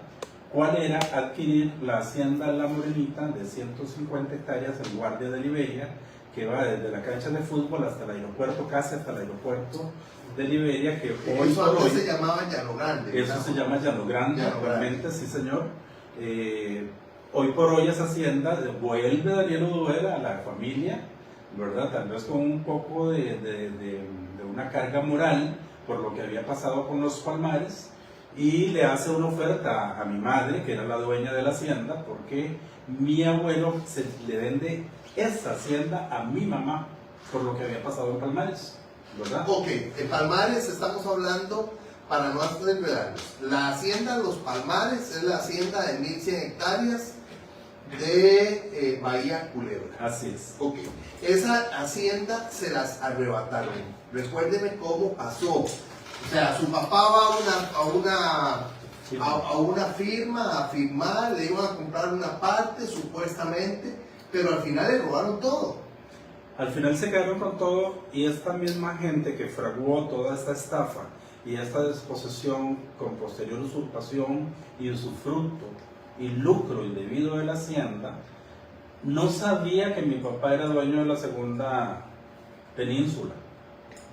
cuál era adquirir la hacienda La Morenita de 150 hectáreas en Guardia de Liberia, que va desde la cancha de fútbol hasta el aeropuerto, casi hasta el aeropuerto de Liberia, que hoy Eso por antes hoy se llamaba Llano Grande. eso se llama Llano Grande, Llano actualmente, Grande. sí señor. Hoy por hoy esa hacienda vuelve Daniel Oduber a la familia, ¿verdad? Tal vez con un poco de una carga moral por lo que había pasado con los Palmares, y le hace una oferta a mi madre, que era la dueña de la hacienda, porque mi abuelo le vende esa hacienda a mi mamá por lo que había pasado en Palmares, ¿verdad? Ok, en Palmares estamos hablando, para no desvelarnos, la hacienda Los Palmares es la hacienda de 1100 hectáreas de Bahía Culebra. Así es. Ok, esa hacienda se las arrebataron. Recuérdeme cómo pasó. O sea, su papá va a una firma a firmar, le iban a comprar una parte supuestamente, pero al final le robaron todo. Al final se quedaron con todo, y esta misma gente que fraguó toda esta estafa y esta desposesión con posterior usurpación y usufructo y lucro indebido de la hacienda, no sabía que mi papá era dueño de la segunda península,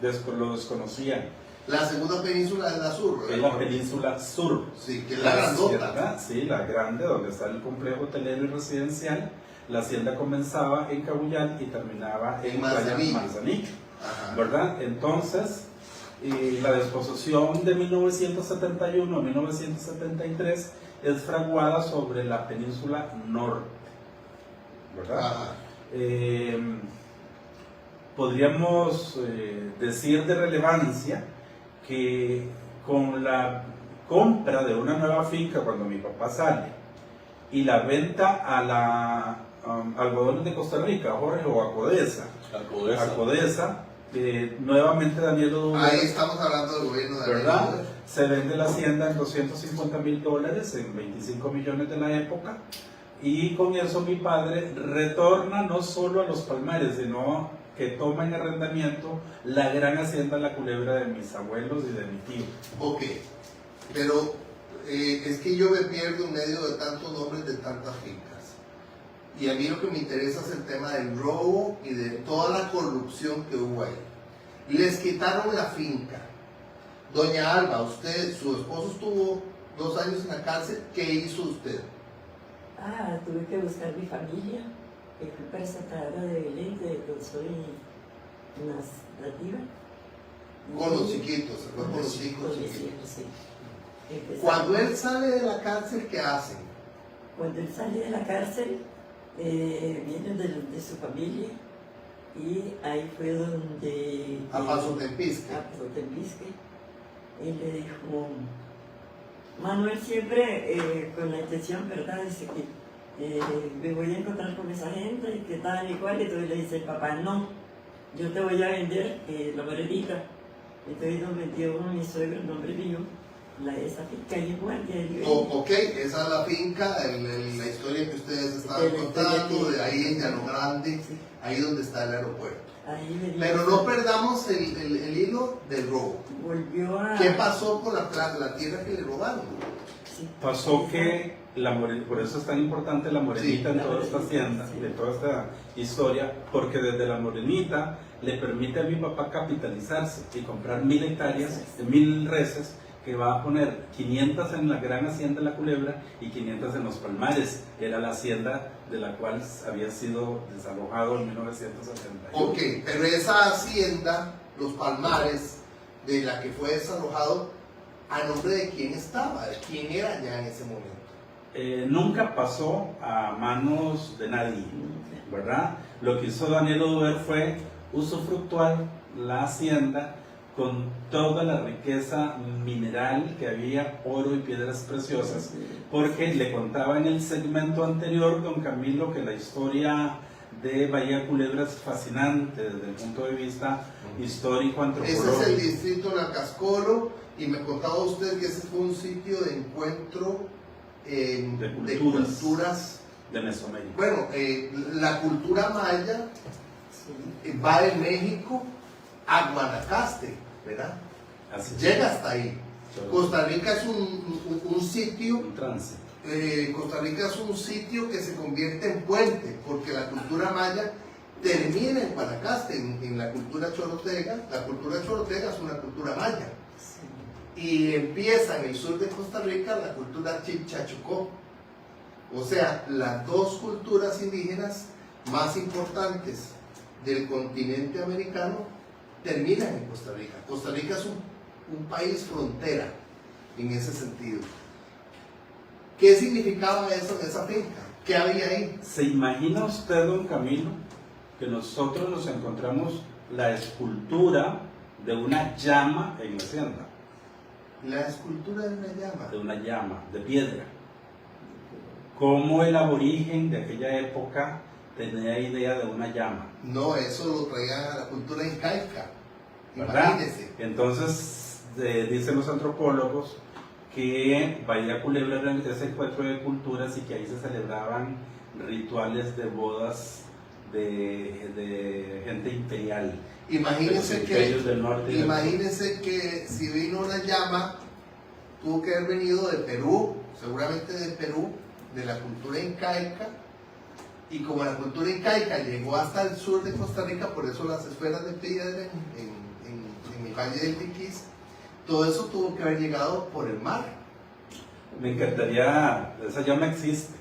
lo desconocían. La segunda península es la sur, ¿verdad? Es la península sur. Sí, que es la grandota. hacienda, sí, la grande, donde está el complejo hotelero y residencial. La hacienda comenzaba en Cabullal y terminaba en Playa Manzanillo, ¿verdad? Entonces, la disposición de 1971 a 1973 es fraguada sobre la península norte, ¿verdad? Podríamos decir de relevancia que con la compra de una nueva finca cuando mi papá sale y la venta a la Algodones de Costa Rica, Jorge, o a Codesa, nuevamente Daniel Oduber, Ahí estamos hablando del gobierno de ¿verdad? Daniel Oduber. Se vende la hacienda en $250,000 en 25 millones de la época, y con eso mi padre retorna no solo a los Palmares, sino que toma en arrendamiento la gran hacienda La Culebra de mis abuelos y de mi tío. Ok, pero es que yo me pierdo en medio de tantos nombres de tantas fincas. Y a mí lo que me interesa es el tema del robo y de toda la corrupción que hubo ahí. Les quitaron la finca. Doña Alba, usted, su esposo estuvo 2 años en la cárcel. ¿Qué hizo usted? Tuve que buscar mi familia, que fui presentadora de Belén, de soy nativa. Con los chiquitos, se fue con los hijos chiquitos. Sí. Cuando él sale de la cárcel, ¿qué hacen? Cuando él sale de la cárcel, vienen de su familia, y ahí fue donde... A Paso Tempisque. A Paso Tempisque. Él le dijo, Manuel siempre con la intención, ¿verdad? Dice que me voy a encontrar con esa gente y que tal y cual. Entonces le dice el papá, no, yo te voy a vender la morenita. Entonces nos vendió mi suegro el nombre mío, esa finca ahí en Guardia. Ok, esa es la finca, la historia que ustedes estaban contando, de ahí en Llano Grande, sí, ahí donde está el aeropuerto. ahí Pero no perdamos el hilo del robo. volvió a... ¿Qué pasó con la tierra que le robaron? Sí. Pasó que por eso es tan importante la morenita Sí, en toda esta hacienda, sí, de toda esta historia, porque desde la morenita le permite a mi papá capitalizarse y comprar 1,000 hectáreas, 1,000 reses, que va a poner 500 en la gran hacienda La Culebra y 500 en los Palmares. Era la hacienda de la cual había sido desalojado en 1971. Ok, pero esa hacienda, los Palmares, de la que fue desalojado, ¿a nombre de quién estaba? ¿De quién era ya en ese momento? Nunca pasó a manos de nadie, ¿verdad? Lo que hizo Daniel Oduber fue usufructuar la hacienda con toda la riqueza mineral que había, oro y piedras preciosas, porque le contaba en el segmento anterior, don Camilo, que la historia de Bahía Culebra es fascinante desde el punto de vista histórico, antropológico. Ese es el distrito Nacascolo, y me contaba usted que ese fue un sitio de encuentro de culturas de Mesoamérica. Bueno, la cultura maya va de México a Guanacaste, ¿verdad? Así Llega hasta ahí. Costa Rica es un sitio, un tránsito. Costa Rica es un sitio que se convierte en puente, porque la cultura maya termina en Guanacaste, en la cultura chorotega. La cultura chorotega es una cultura maya. Y empieza en el sur de Costa Rica la cultura Chipchachucó. O sea, las dos culturas indígenas más importantes del continente americano terminan en Costa Rica. Costa Rica es un país frontera en ese sentido. ¿Qué significaba eso en esa finca? ¿Qué había ahí? ¿Se imagina usted, don Camilo, que nosotros nos encontramos la escultura de una llama en la hacienda? La escultura de una llama. De una llama, de piedra. ¿Cómo el aborigen de aquella época tenía idea de una llama? No, eso lo traía a la cultura incaica. ¿Verdad? Imagínese. Entonces, dicen los antropólogos que Bahía Culebra era ese encuentro de culturas y que ahí se celebraban rituales de bodas de gente imperial. Imagínense Los que, imperios del norte y del imagínense que si vino una llama, tuvo que haber venido de Perú, seguramente de Perú, de la cultura incaica, y como la cultura incaica llegó hasta el sur de Costa Rica, por eso las esferas de piedra en el Valle del Tiquís, todo eso tuvo que haber llegado por el mar. Me encantaría, esa llama existe.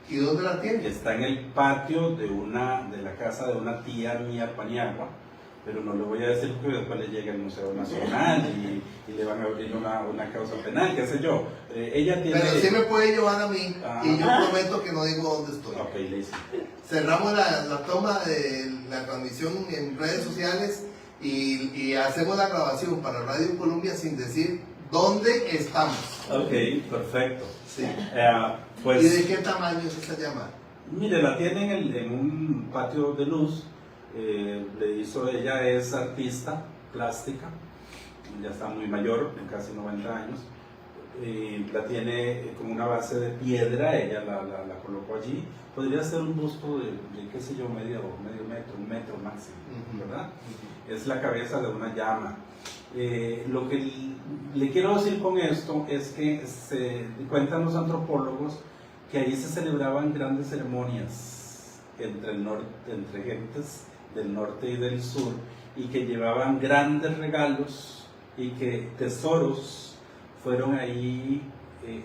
¿Y dónde la tiene? Está en el patio de la casa de una tía mía, Paniagua, pero no le voy a decir porque después le llega al Museo Nacional y le van a abrir una causa penal, qué sé yo. Ella tiene... Pero sí me puede llevar a mí y yo Ah. prometo que no digo dónde estoy. Ok, listo. Cerramos la toma de la transmisión en redes sociales y hacemos la grabación para Radio Colombia sin decir dónde estamos. Ok, perfecto. Sí. Pues, ¿Y de qué tamaño es esa llama? mire, la tienen en un patio de luz. Ella es artista plástica, ya está muy mayor, de casi 90 años. La tiene como una base de piedra, ella la colocó allí. Podría ser un busto de qué sé yo, medio metro, 1 metro máximo, ¿verdad? Es la cabeza de una llama. Lo que le quiero decir con esto es que cuentan los antropólogos que allí se celebraban grandes ceremonias entre gentes del norte y del sur, y que llevaban grandes regalos y que tesoros fueron ahí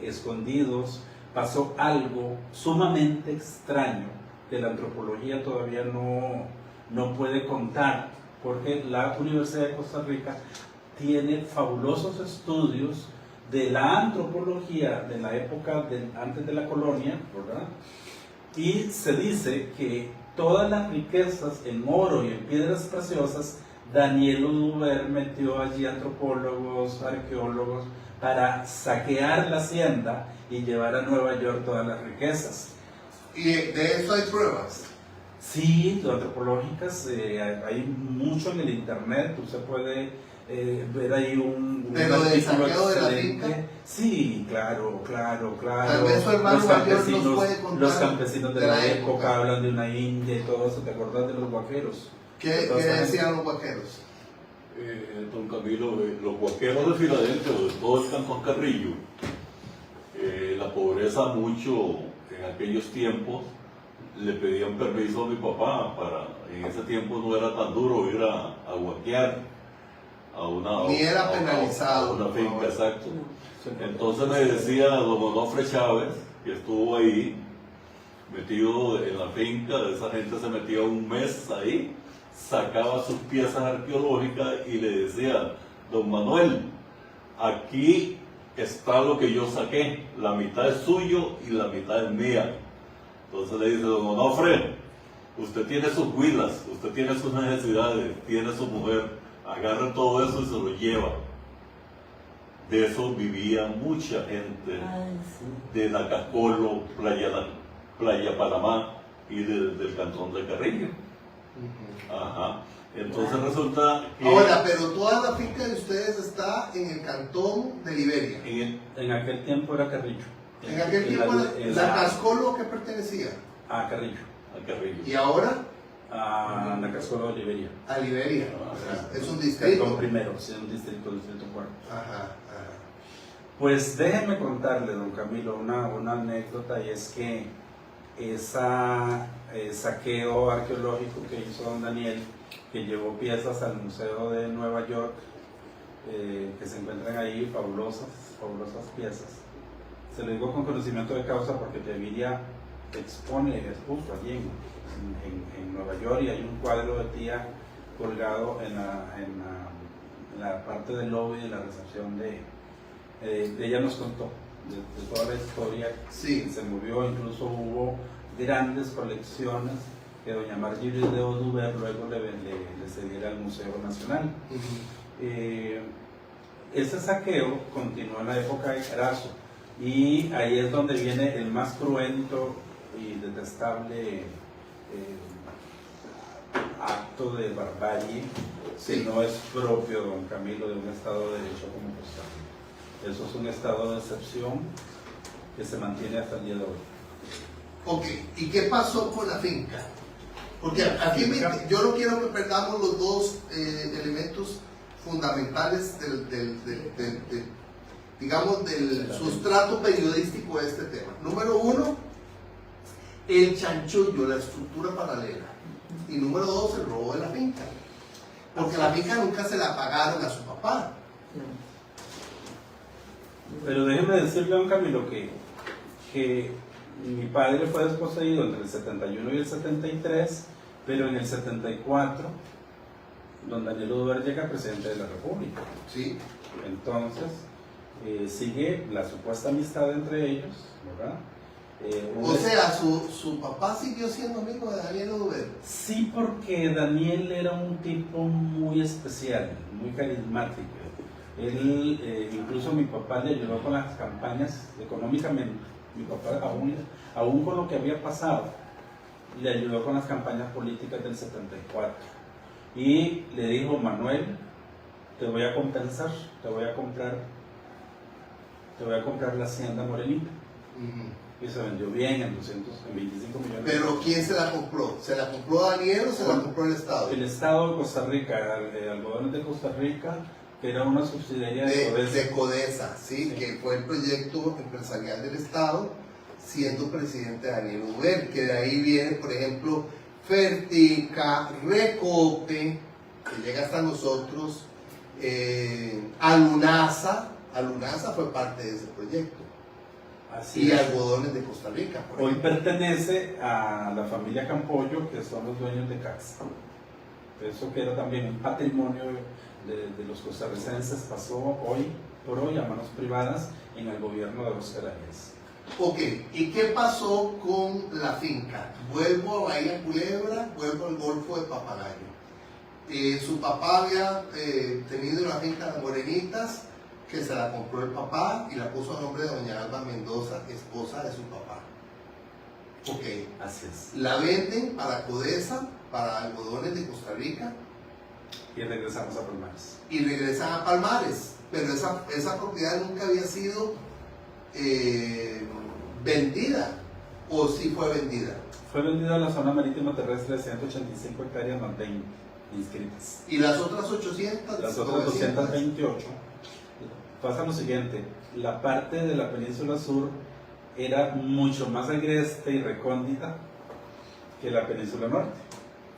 escondidos. Pasó algo sumamente extraño que la antropología todavía no puede contar, porque la Universidad de Costa Rica tiene fabulosos estudios de la antropología de la época antes de la colonia, ¿verdad? Y se dice que todas las riquezas en oro y en piedras preciosas, Daniel Oduber metió allí antropólogos, arqueólogos, para saquear la hacienda y llevar a Nueva York todas las riquezas. ¿Y de eso hay pruebas? Sí, antropológicas, hay mucho en el internet, usted puede ver ahí un ¿Pero del artículo saqueo de la excelente. finca? Sí, claro. Tal vez su hermano mayor nos puede contar los campesinos de de la la época época. hablan de una India y todo eso. ¿Te acordás de los guaqueros? ¿Qué Entonces, decían los vaqueros? Don Camilo, los guaqueros de Filadelfia, de todo el Cantón Carrillo, la pobreza mucho en aquellos tiempos, le pedían permiso a mi papá en ese tiempo no era tan duro ir a guaquear a una, Ni era a penalizado. una finca, exacto. Entonces me decía don Onofre Chávez, que estuvo ahí, metido en la finca, de esa gente se metía un mes ahí, sacaba sus piezas arqueológicas y le decía, don Manuel, aquí está lo que yo saqué, la mitad es suyo y la mitad es mía. Entonces le dice, don Onofre, usted tiene sus huilas, usted tiene sus necesidades, tiene su mujer, agarra todo eso y se lo lleva. De eso vivía mucha gente de Nacascolo, Playa Panamá y del Cantón de Carrillo. Ajá. Entonces resulta que Ahora, pero toda la finca de ustedes está en el cantón de Liberia. En aquel tiempo era Carrillo. En aquel tiempo, ¿la Cascolo qué pertenecía? A Carrillo. a Carrillo. ¿Y ahora? A Nacascolo de Liberia. A Liberia. Es un Cantón distrito. primero, sí, un distrito cuarto. Ajá. Pues déjenme contarle, don Camilo, una anécdota, y es que ese saqueo arqueológico que hizo don Daniel, que llevó piezas al Museo de Nueva York, que se encuentran ahí, fabulosas piezas. Se lo digo con conocimiento de causa porque Teviria expuso allí en Nueva York, y hay un cuadro de tía colgado en la parte del lobby de la recepción de ella. Nos contó de toda la historia. Sí. Se movió, incluso hubo grandes colecciones que doña Marjorie de Oduber luego le cediera al Museo Nacional. Ese saqueo continuó en la época de Carazo, y ahí es donde viene el más cruento y detestable acto de barbarie, Sí. que no es propio, don Camilo, de un Estado de Derecho como Costa Rica. Eso es un estado de excepción que se mantiene hasta el día de hoy. Ok, ¿y qué pasó con la finca? Porque aquí yo no quiero que perdamos los dos elementos fundamentales del sustrato periodístico de este tema. Número uno, el chanchullo, la estructura paralela. Y número dos, el robo de la finca. Porque la finca nunca se la pagaron a su papá. Pero déjeme decirle, don Camilo, que mi padre fue desposeído entre el 71 y el 73, pero en el 74, don Daniel Oduber llega presidente de la República. Sí. Entonces, sigue la supuesta amistad entre ellos, ¿verdad? O sea, su papá siguió siendo amigo de Daniel Oduber. Sí, porque Daniel era un tipo muy especial, muy carismático. Él, incluso mi papá le ayudó con las campañas económicamente. Mi papá, aún con lo que había pasado, le ayudó con las campañas políticas del 74. Y le dijo: Manuel, te voy a compensar, te voy a comprar la hacienda Morenita. Y se vendió bien en 25 millones. Pero ¿quién se la compró? ¿Se la compró Daniel o se la compró el Estado? El Estado de Costa Rica, Algodones de Costa Rica, que era una subsidiaria de Codesa. De Codesa, ¿sí? Sí. Que fue el proyecto empresarial del Estado, siendo presidente Daniel Oduber, que de ahí viene, por ejemplo, Fertica, Recope, que llega hasta nosotros, Alunasa fue parte de ese proyecto. Así Y es. Algodones de Costa Rica, por Hoy ejemplo. pertenece a la familia Campollo, que son los dueños de CAX. Eso que era también un patrimonio de los costarricenses, pasó hoy por hoy a manos privadas en el gobierno de Óscar Arias. Ok, ¿y qué pasó con la finca? Vuelvo a Bahía Culebra, vuelvo al Golfo de Papagayo. Su papá había tenido una finca de Morenitas, que se la compró el papá y la puso a nombre de doña Alba Mendoza, esposa de su papá. Ok, Así es. la venden para Codesa, para Algodones de Costa Rica, Y regresamos a Palmares. y regresan a Palmares, pero esa propiedad nunca había sido vendida, o sí fue vendida. Fue vendida a la zona marítima terrestre de 185 hectáreas mantén inscritas. Y las otras 800, Las otras 228. Pasa lo siguiente: la parte de la península sur era mucho más agreste y recóndita que la península norte.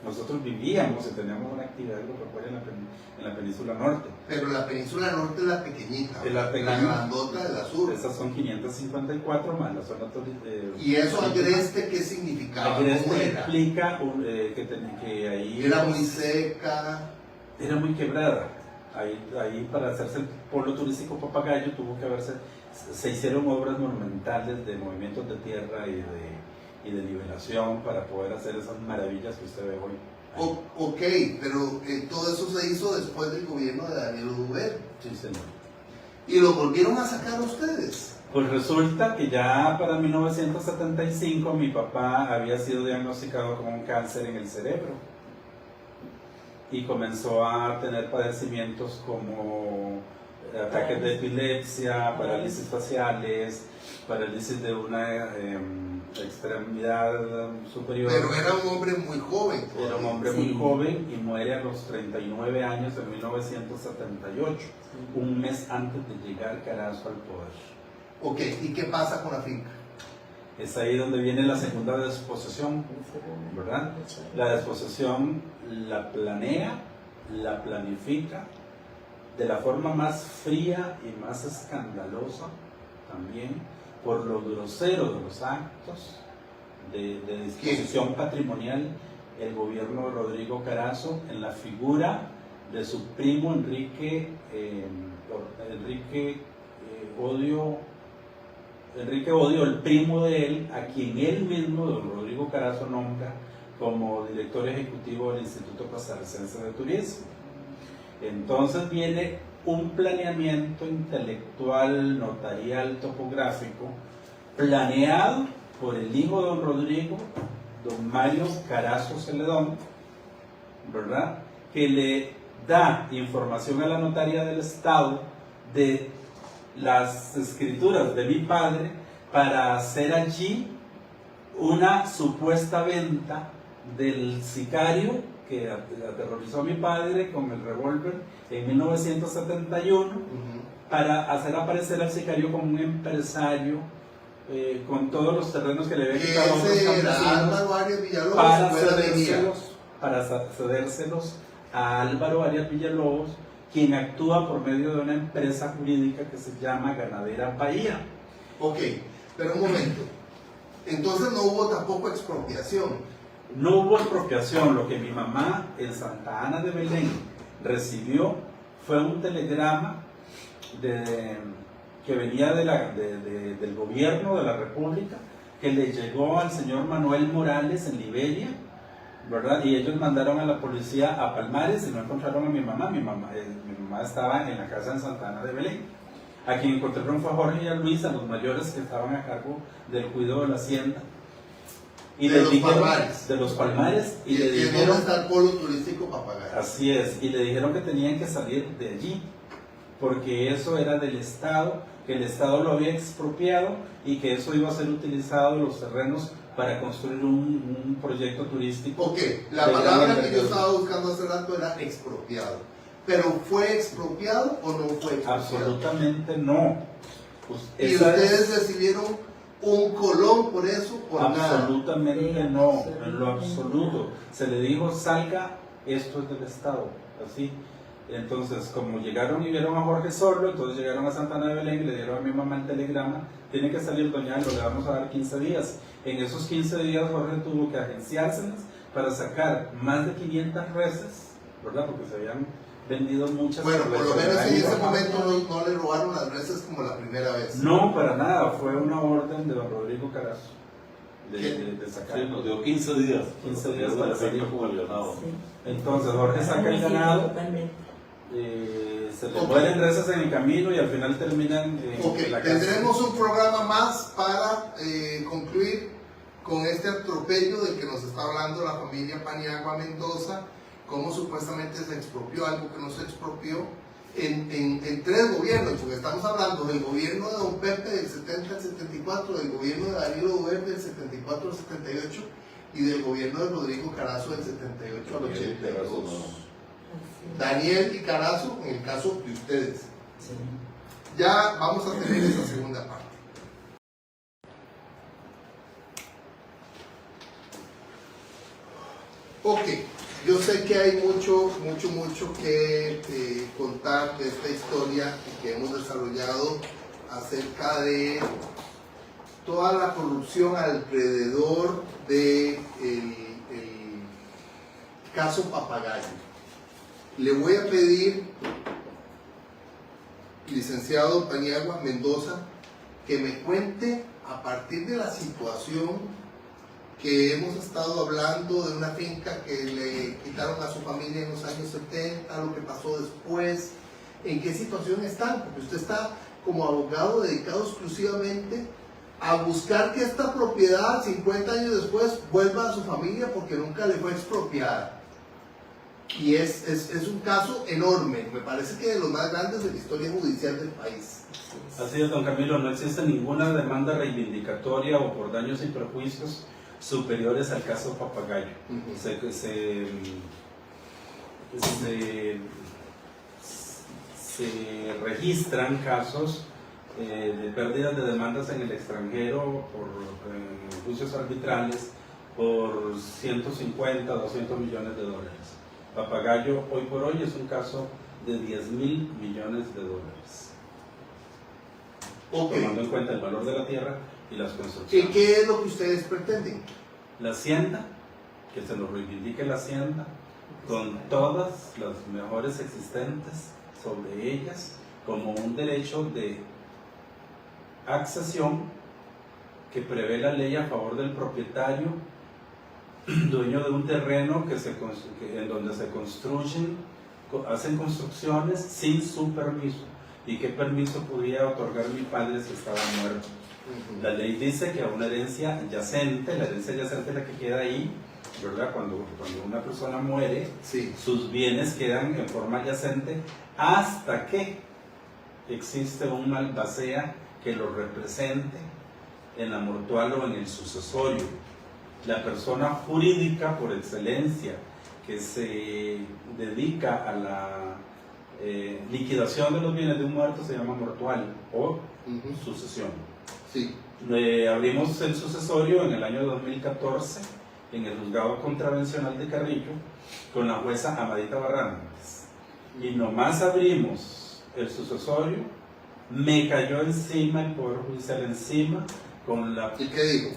Nosotros vivíamos y teníamos una actividad agropecuaria en la península norte. Pero la península norte es la pequeñita, Es la pequeña. grandota de la sur. Esas son 554 más la zona ¿Y eso agreste qué significaba? ¿Cómo agreste era? implica que ahí Era muy seca. era muy quebrada. Ahí para hacerse el polo turístico Papagayo se hicieron obras monumentales de movimientos de tierra y de nivelación para poder hacer esas maravillas que usted ve hoy. Ok, pero todo eso se hizo después del gobierno de Daniel Oduber. Sí, señor. Y lo volvieron a sacar ustedes. Pues resulta que ya para 1975 mi papá había sido diagnosticado con un cáncer en el cerebro y comenzó a tener padecimientos como ataques de epilepsia, parálisis faciales, parálisis de una extremidad superior. Pero era un hombre muy joven. Era un hombre muy joven y muere a los 39 años en 1978, un mes antes de llegar Carazo al poder. Ok, ¿y qué pasa con la finca? Es ahí donde viene la segunda desposesión, ¿verdad? La desposesión la planea, la planifica de la forma más fría y más escandalosa también, por lo grosero de los actos de disposición patrimonial, el gobierno de Rodrigo Carazo, en la figura de su primo Enrique Odio, el primo de él, a quien él mismo, don Rodrigo Carazo, nombra como director ejecutivo del Instituto Costarricense de Turismo. Entonces viene un planeamiento intelectual, notarial, topográfico, planeado por el hijo de don Rodrigo, don Mario Carazo Celedón, ¿verdad? Que le da información a la notaría del Estado de las escrituras de mi padre para hacer allí una supuesta venta del sicario que aterrorizó a mi padre con el revólver en 1971, para hacer aparecer al sicario como un empresario con todos los terrenos que le había quitado a otros campesinos, para cedérselos a Álvaro Arias Villalobos, quien actúa por medio de una empresa jurídica que se llama Ganadera Bahía. Ok, pero un momento. Entonces no hubo tampoco expropiación. No hubo expropiación. Lo que mi mamá en Santa Ana de Belén recibió fue un telegrama que venía del gobierno de la República, que le llegó al señor Manuel Morales en Liberia, ¿verdad? Y ellos mandaron a la policía a Palmares y no encontraron a mi mamá. Mi mamá estaba en la casa en Santa Ana de Belén. A quien encontraron fue a Jorge y a Luis, a los mayores que estaban a cargo del cuidado de la hacienda. Y De les los dijeron, Palmares. de los Palmares, y le ¿Y en dijeron, dónde está el polo turístico Papagayo? así es, y le dijeron que tenían que salir de allí, porque eso era del Estado, que el Estado lo había expropiado y que eso iba a ser utilizado, los terrenos, para construir un proyecto turístico. Ok, la de palabra gran que yo envergadura. estaba buscando hace rato era expropiado. ¿Pero fue expropiado o no fue expropiado? Absolutamente no. Pues ¿Y esa es- ustedes recibieron un colón por eso? Por nada. Absolutamente no, en lo absoluto. Se le dijo, salga, esto es del Estado, así. Entonces, como llegaron y vieron a Jorge solo, entonces llegaron a Santa Ana de Belén y le dieron a mi mamá el telegrama, tiene que salir doña Alba, le vamos a dar 15 días. En esos 15 días Jorge tuvo que agenciárselas para sacar más de 500 reses, ¿verdad? Porque se habían vendido muchas. Bueno, por lo menos en ese Ajá. momento no le robaron las reses como la primera vez. No, para nada, fue una orden de don Rodrigo Carazo de sacar. Sí, nos dio 15 días. 15 días para salir. con el ganado. Sí. Entonces Jorge saca el Sí, ganado, totalmente. se le Ok. mueren reses en el camino y al final terminan en Ok, la casa. tendremos un programa más para concluir con este atropello del que nos está hablando la familia Paniagua Mendoza, cómo supuestamente se expropió algo que no se expropió en tres gobiernos, porque estamos hablando del gobierno de don Pepe del 70 al 74, del gobierno de Danilo Duer del 74 al 78 y del gobierno de Rodrigo Carazo del 78 al 82. Daniel y Carazo en el caso de ustedes. Sí. Ya vamos a tener esa segunda parte. Ok, yo sé que hay mucho que contar de esta historia que hemos desarrollado acerca de toda la corrupción alrededor de el caso Papagayo. Le voy a pedir, licenciado Paniagua Mendoza, que me cuente a partir de la situación que hemos estado hablando de una finca que le quitaron a su familia en los años 70, lo que pasó después, en qué situación están, porque usted está como abogado dedicado exclusivamente a buscar que esta propiedad 50 años después vuelva a su familia porque nunca le fue expropiada. Y es un caso enorme, me parece que de los más grandes de la historia judicial del país. Así es, don Camilo, no existe ninguna demanda reivindicatoria o por daños y perjuicios superiores al caso Papagayo. Ujú. Se registran casos de pérdidas de demandas en el extranjero por juicios arbitrales por 150, 200 millones de dólares. Papagayo hoy por hoy es un caso de 10 mil millones de dólares, Ok, tomando en cuenta el valor de la tierra y las ¿y construcciones. qué es lo que ustedes pretenden? La hacienda, que se nos reivindique la hacienda con todas las mejores existentes sobre ellas como un derecho de accesión que prevé la ley a favor del propietario, dueño de un terreno en donde se construyen, hacen construcciones sin su permiso. ¿Y qué permiso podía otorgar mi padre si estaba muerto? La ley dice que a una herencia yacente, la herencia yacente es la que queda ahí, ¿verdad? Cuando una persona muere, Sí. sus bienes quedan en forma yacente hasta que existe un albacea que lo represente en la mortual o en el sucesorio. La persona jurídica por excelencia que se dedica a la liquidación de los bienes de un muerto se llama mortual o Ujú. sucesión. Sí. Abrimos el sucesorio en el año 2014 en el juzgado contravencional de Carrillo con la jueza Amadita Barrantes. Y nomás abrimos el sucesorio, me cayó encima el Poder Judicial encima con la ¿Y qué digo?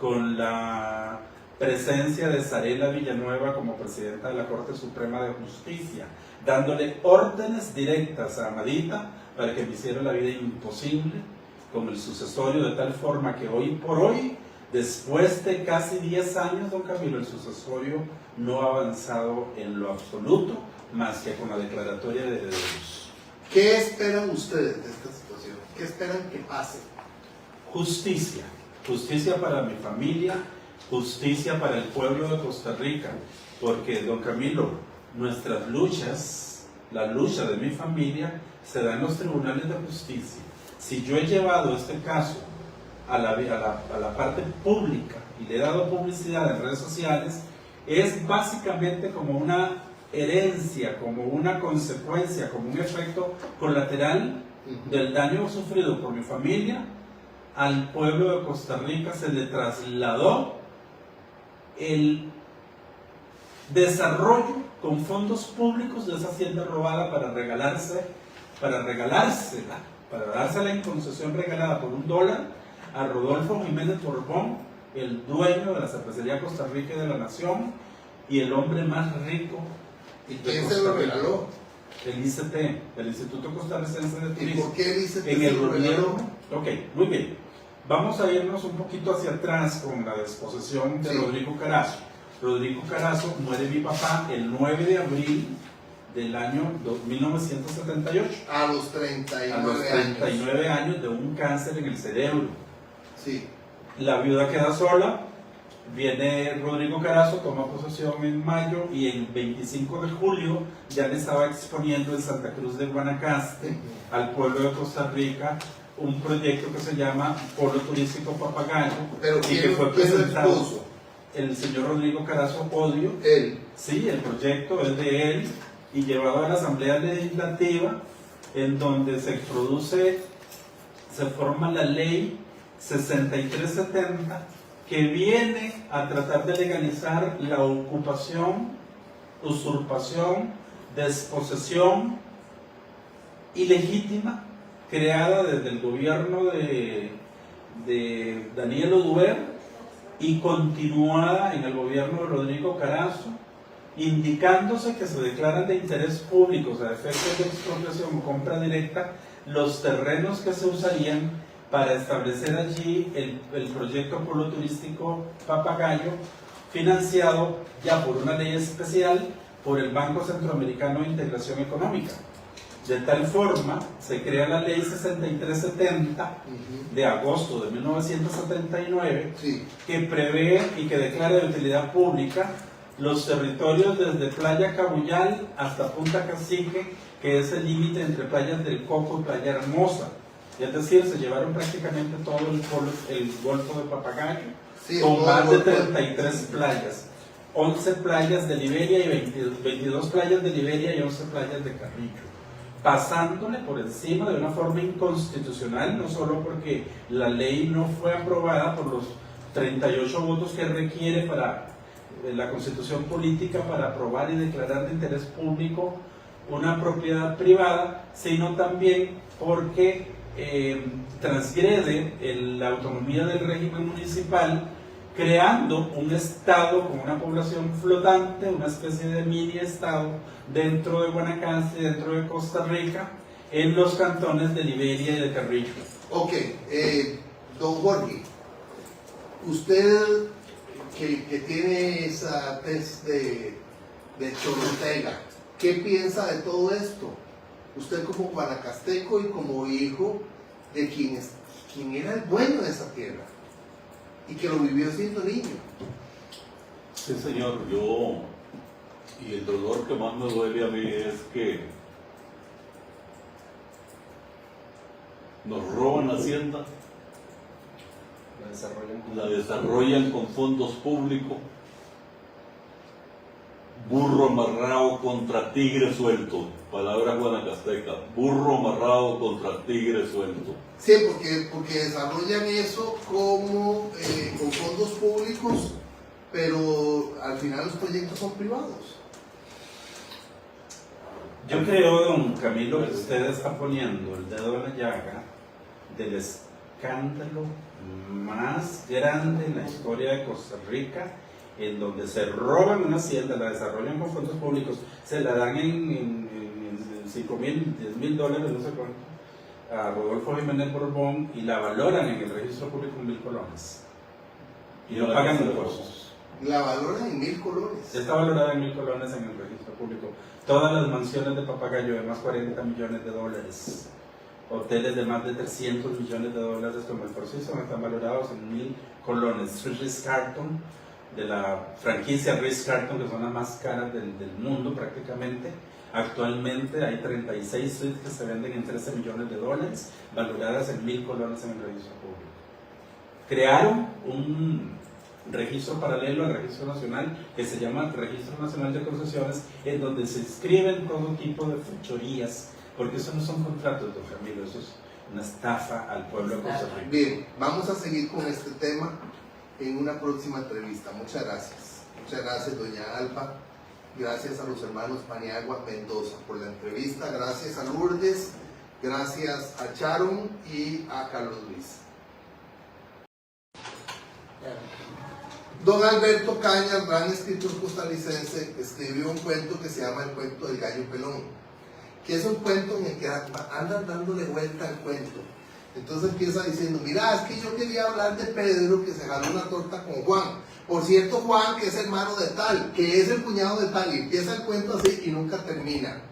con la presencia de Sarela Villanueva como presidenta de la Corte Suprema de Justicia, dándole órdenes directas a Amadita para que me hiciera la vida imposible con el sucesorio, de tal forma que hoy por hoy, después de casi 10 años, don Camilo, el sucesorio no ha avanzado en lo absoluto, más que con la declaratoria de herederos. ¿Qué esperan ustedes de esta situación? ¿Qué esperan que pase? Justicia, justicia para mi familia, justicia para el pueblo de Costa Rica, porque, don Camilo, nuestras luchas, la lucha de mi familia, se da en los tribunales de justicia. Si yo he llevado este caso a la parte pública y le he dado publicidad en redes sociales, es básicamente como una herencia, como una consecuencia, como un efecto colateral del daño sufrido por mi familia. Al pueblo de Costa Rica se le trasladó el desarrollo con fondos públicos de esa hacienda robada para regalársela, para dársela en concesión regalada por $1 a Rodolfo Jiménez Borbón, el dueño de la cervecería Costa Rica y de la Nación, y el hombre más rico. ¿Y quién se lo regaló? El ICT, el Instituto Costarricense de ¿Y Turismo. por qué dice que En se el lo regaló? gobierno. Ok, muy bien. Vamos a irnos un poquito hacia atrás con la disposición de Sí. Rodrigo Carazo. Rodrigo Carazo muere mi papá el 9 de abril del año 1978. A los 39 A los 39 años de un cáncer en el cerebro. Sí. La viuda queda sola. Viene Rodrigo Carazo, toma posesión en mayo y el 25 de julio ya le estaba exponiendo en Santa Cruz de Guanacaste al pueblo de Costa Rica un proyecto que se llama Polo Turístico Papagayo. Pero y ¿quién, que fue quién lo presentado expuso? el señor Rodrigo Carazo Odio. Él. Sí, el proyecto es de él y llevado a la Asamblea Legislativa, en donde se forma la ley 6370, que viene a tratar de legalizar la ocupación, usurpación, desposesión ilegítima creada desde el gobierno de Daniel Oduber y continuada en el gobierno de Rodrigo Carazo, indicándose que se declaran de interés público a efectos de expropiación o compra directa los terrenos que se usarían para establecer allí el proyecto Polo Turístico Papagayo, financiado ya por una ley especial por el Banco Centroamericano de Integración Económica. De tal forma, se crea la ley 6370 de agosto de 1979, Sí. que prevé y que declara de utilidad pública los territorios desde Playa Cabullal hasta Punta Cacique, que es el límite entre Playas del Coco y Playa Hermosa. Es decir, se llevaron prácticamente todo el Golfo de Papagayo, Sí, con todo más el de Golfo. 33 playas, 11 playas de Liberia y 22 playas de Liberia y 11 playas de Carrillo, pasándole por encima de una forma inconstitucional, no solo porque la ley no fue aprobada por los 38 votos que requiere para la Constitución Política para aprobar y declarar de interés público una propiedad privada, sino también porque transgrede la autonomía del régimen municipal, creando un estado con una población flotante, una especie de mini estado dentro de Guanacaste, dentro de Costa Rica, en los cantones de Liberia y de Carrillo. Ok, don Jorge, usted que tiene esa tez de Chorotega, ¿qué piensa de todo esto? Usted como guanacasteco y como hijo de quien era el dueño de esa tierra y que lo vivió siendo niño. Sí, señor, y el dolor que más me duele a mí es que nos roban la hacienda, la desarrollan con fondos públicos, burro amarrado contra tigre suelto, palabra guanacasteca, burro amarrado contra tigre suelto. Sí, porque desarrollan eso como con fondos públicos, pero al final los proyectos son privados. Yo creo, don Camilo, que usted está poniendo el dedo en la llaga del escándalo más grande en la historia de Costa Rica, en donde se roban una hacienda, la desarrollan con fondos públicos, se la dan en 5,000, 10,000 dólares, no sé cuánto, a Rodolfo Jiménez Borbón, y la valoran en el registro público en 1,000 colones. Y no pagan impuestos. La valoran en 1,000 colones. Está valorada en 1,000 colones en el registro público. Todas las mansiones de Papagayo de más 40 millones de dólares. Hoteles de más de 300 millones de dólares como el Four Seasons están valorados en 1,000 colones. Ritz-Carlton, de la franquicia Ritz-Carlton, que son las más caras del mundo prácticamente. Actualmente hay 36 suites que se venden en 13 millones de dólares, valoradas en 1,000 colones en el registro público. Crearon un registro paralelo al registro nacional que se llama Registro Nacional de Concesiones, en donde se inscriben todo tipo de fechorías, porque eso no son contratos, don Camilo, eso es una estafa al pueblo de Costa Rica. Bien, vamos a seguir con este tema en una próxima entrevista. Muchas gracias. Muchas gracias, doña Alba. Gracias a los hermanos Paniagua Mendoza por la entrevista. Gracias a Lourdes. Gracias a Charon y a Carlos Luis. Don Alberto Cañas, gran escritor costarricense, escribió un cuento que se llama El cuento del gallo pelón, que es un cuento en el que andan dándole vuelta al cuento. Entonces empieza diciendo, mira, es que yo quería hablar de Pedro que se jaló una torta con Juan. Por cierto, Juan, que es hermano de tal, que es el cuñado de tal, y empieza el cuento así y nunca termina.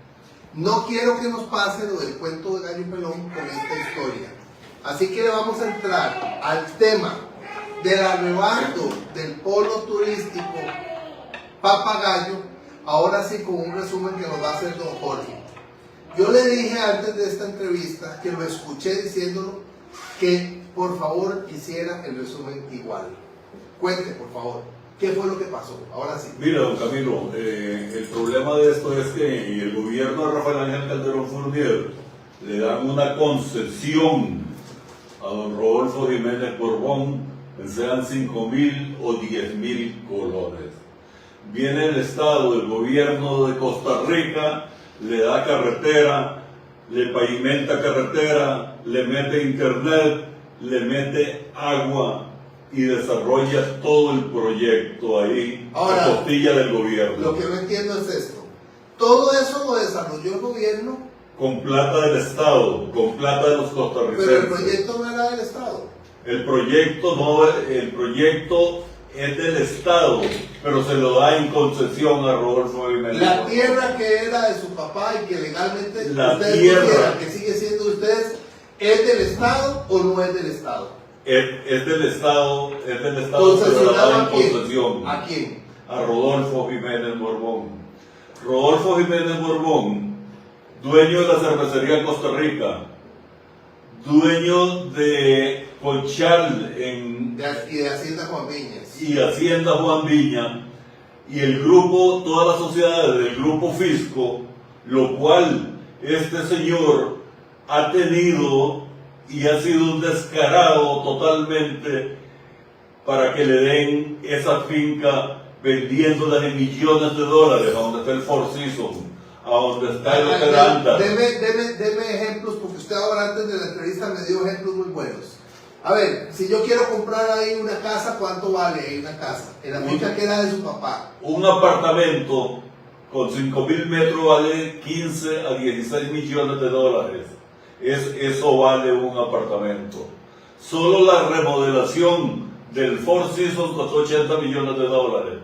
No quiero que nos pase lo del cuento del gallo pelón con esta historia. Así que vamos a entrar al tema del arrebato del polo turístico Papagayo, ahora sí con un resumen que nos va a hacer don Jorge. Yo le dije antes de esta entrevista, que lo escuché diciéndolo, que por favor hiciera el resumen igual. Cuente, por favor, ¿qué fue lo que pasó? Ahora sí. Mira, don Camilo, el problema de esto es que en el gobierno de Rafael Ángel Calderón Fournier le dan una concesión a don Rodolfo Jiménez Borbón, sean 5,000 o 10,000 colones. Viene el Estado, el gobierno de Costa Rica, le da carretera, le pavimenta carretera, le mete internet, le mete agua y desarrolla todo el proyecto ahí, ahora, a costilla del gobierno. Lo que no entiendo es esto. Todo eso lo desarrolló el gobierno con plata del Estado, con plata de los costarricenses. Pero el proyecto no era del Estado. El proyecto es del Estado, pero se lo da en concesión a Rodolfo Jiménez. La tierra que era de su papá y que legalmente la ustedes tierra que sigue siendo de ustedes, ¿es del Estado o no es del Estado? Es del Estado, se lo da en concesión. ¿A quién? A Rodolfo Jiménez Borbón. Rodolfo Jiménez Borbón, dueño de la cervecería Costa Rica, dueño de Conchal y de Hacienda Juan Viñas. Y Hacienda Juan Viña, y el grupo, todas las sociedades del grupo Fisco, lo cual este señor ha tenido y ha sido un descarado totalmente para que le den esa finca vendiéndola en millones de dólares a donde está el Four Seasons, a donde está el Hotel Anda. Deme ejemplos, porque usted ahora antes de la entrevista me dio ejemplos muy buenos. A ver, si yo quiero comprar ahí una casa, ¿cuánto vale ahí una casa? En la finca que era de su papá. Un apartamento con 5,000 metros vale 15 a 16 millones de dólares. Eso vale un apartamento. Solo la remodelación del Four Seasons costó 80 millones de dólares.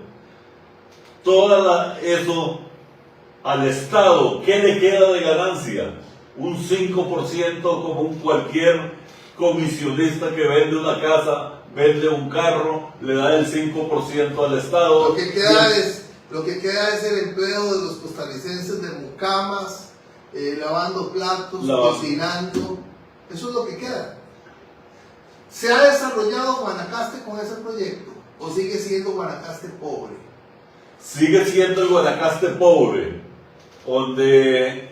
Eso al Estado, ¿qué le queda de ganancia? Un 5% como un cualquier comisionista que vende una casa, vende un carro, le da el 5% al Estado. Lo que queda es el empleo de los costarricenses de mucamas, lavando platos, cocinando. Eso es lo que queda. ¿Se ha desarrollado Guanacaste con ese proyecto? ¿O sigue siendo Guanacaste pobre? Sigue siendo el Guanacaste pobre, donde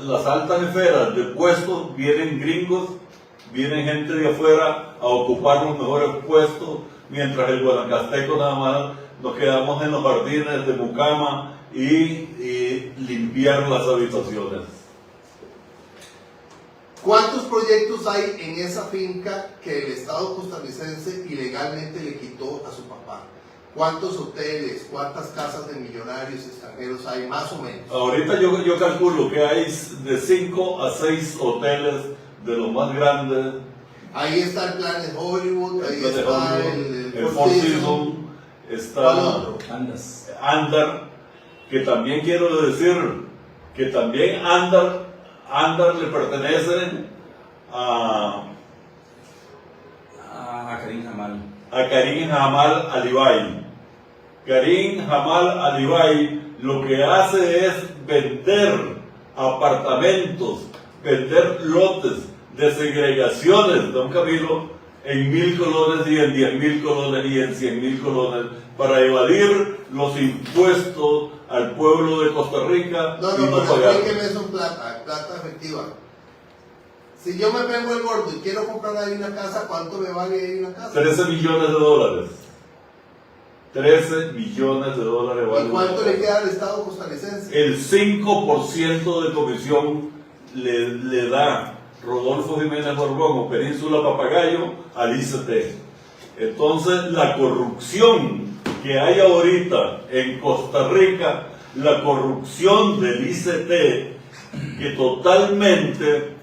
las altas esferas de puestos vienen gringos, vienen gente de afuera a ocupar los mejores puestos, mientras el guanacasteco nada más nos quedamos en los jardines de mucama, y limpiar las habitaciones. ¿Cuántos proyectos hay en esa finca que el Estado costarricense ilegalmente le quitó a su papá? ¿Cuántos hoteles, cuántas casas de millonarios extranjeros hay, más o menos? Ahorita yo calculo que hay de 5 a 6 hoteles de los más grandes. Ahí está el Planet Hollywood, ahí Planet está Hollywood, el Four Seasons, está Andas. Andar, que también quiero decir que también Andar le pertenece a Karim Jamal. Karim Jamal Alibay. Karim Jamal Alibay lo que hace es vender apartamentos, vender lotes de segregaciones, don Camilo, en 1.000 colones y en 10.000 colones y en 100.000 colones para evadir los impuestos al pueblo de Costa Rica No, y no pero pagar. explíqueme eso en plata efectiva. Si yo me pego el gordo y quiero comprar ahí una casa, ¿cuánto me vale ahí una casa? 13 millones de dólares. 13 millones de dólares vale. ¿Y cuánto le queda al Estado costarricense? El 5% de comisión le da Rodolfo Jiménez Borbón o Península Papagayo al ICT. Entonces, la corrupción que hay ahorita en Costa Rica, la corrupción del ICT, que totalmente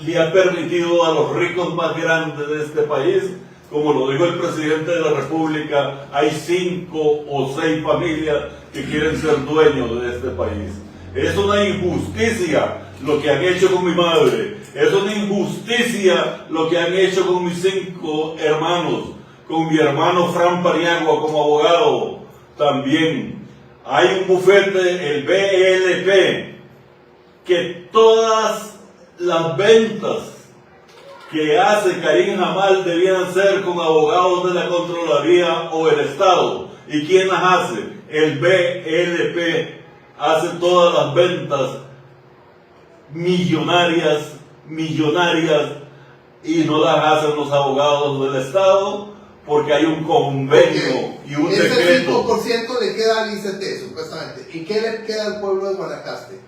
le ha permitido a los ricos más grandes de este país, como lo dijo el presidente de la República, hay 5 o 6 familias que quieren ser dueños de este país. Es una injusticia lo que han hecho con mi madre, es una injusticia lo que han hecho con mis 5 hermanos, con mi hermano Fran Paniagua como abogado también. Hay un bufete, el BLP, que todas las ventas que hace Karim Jamal debieran ser con abogados de la Contraloría o el Estado. ¿Y quién las hace? El BLP hace todas las ventas millonarias y no las hacen los abogados del Estado porque hay un convenio y un decreto. Ese 5% le queda al ICT, supuestamente. ¿Y qué le queda al pueblo de Guanacaste?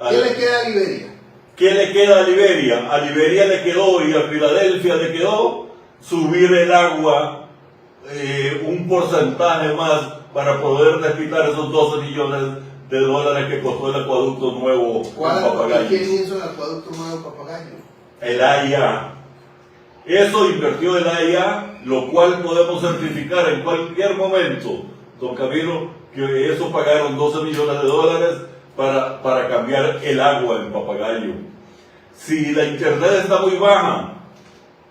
¿Qué le queda a Liberia? ¿Qué le queda a Liberia? A Liberia le quedó y a Filadelfia le quedó subir el agua un porcentaje más para poder desquitar esos 12 millones de dólares que costó el acueducto nuevo en Papagayo. ¿Quién hizo el acueducto nuevo en Papagayo? El AIA. Eso invirtió el AIA, lo cual podemos certificar en cualquier momento, don Camilo, que eso pagaron 12 millones de dólares para cambiar el agua en Papagayo. Si la internet está muy baja,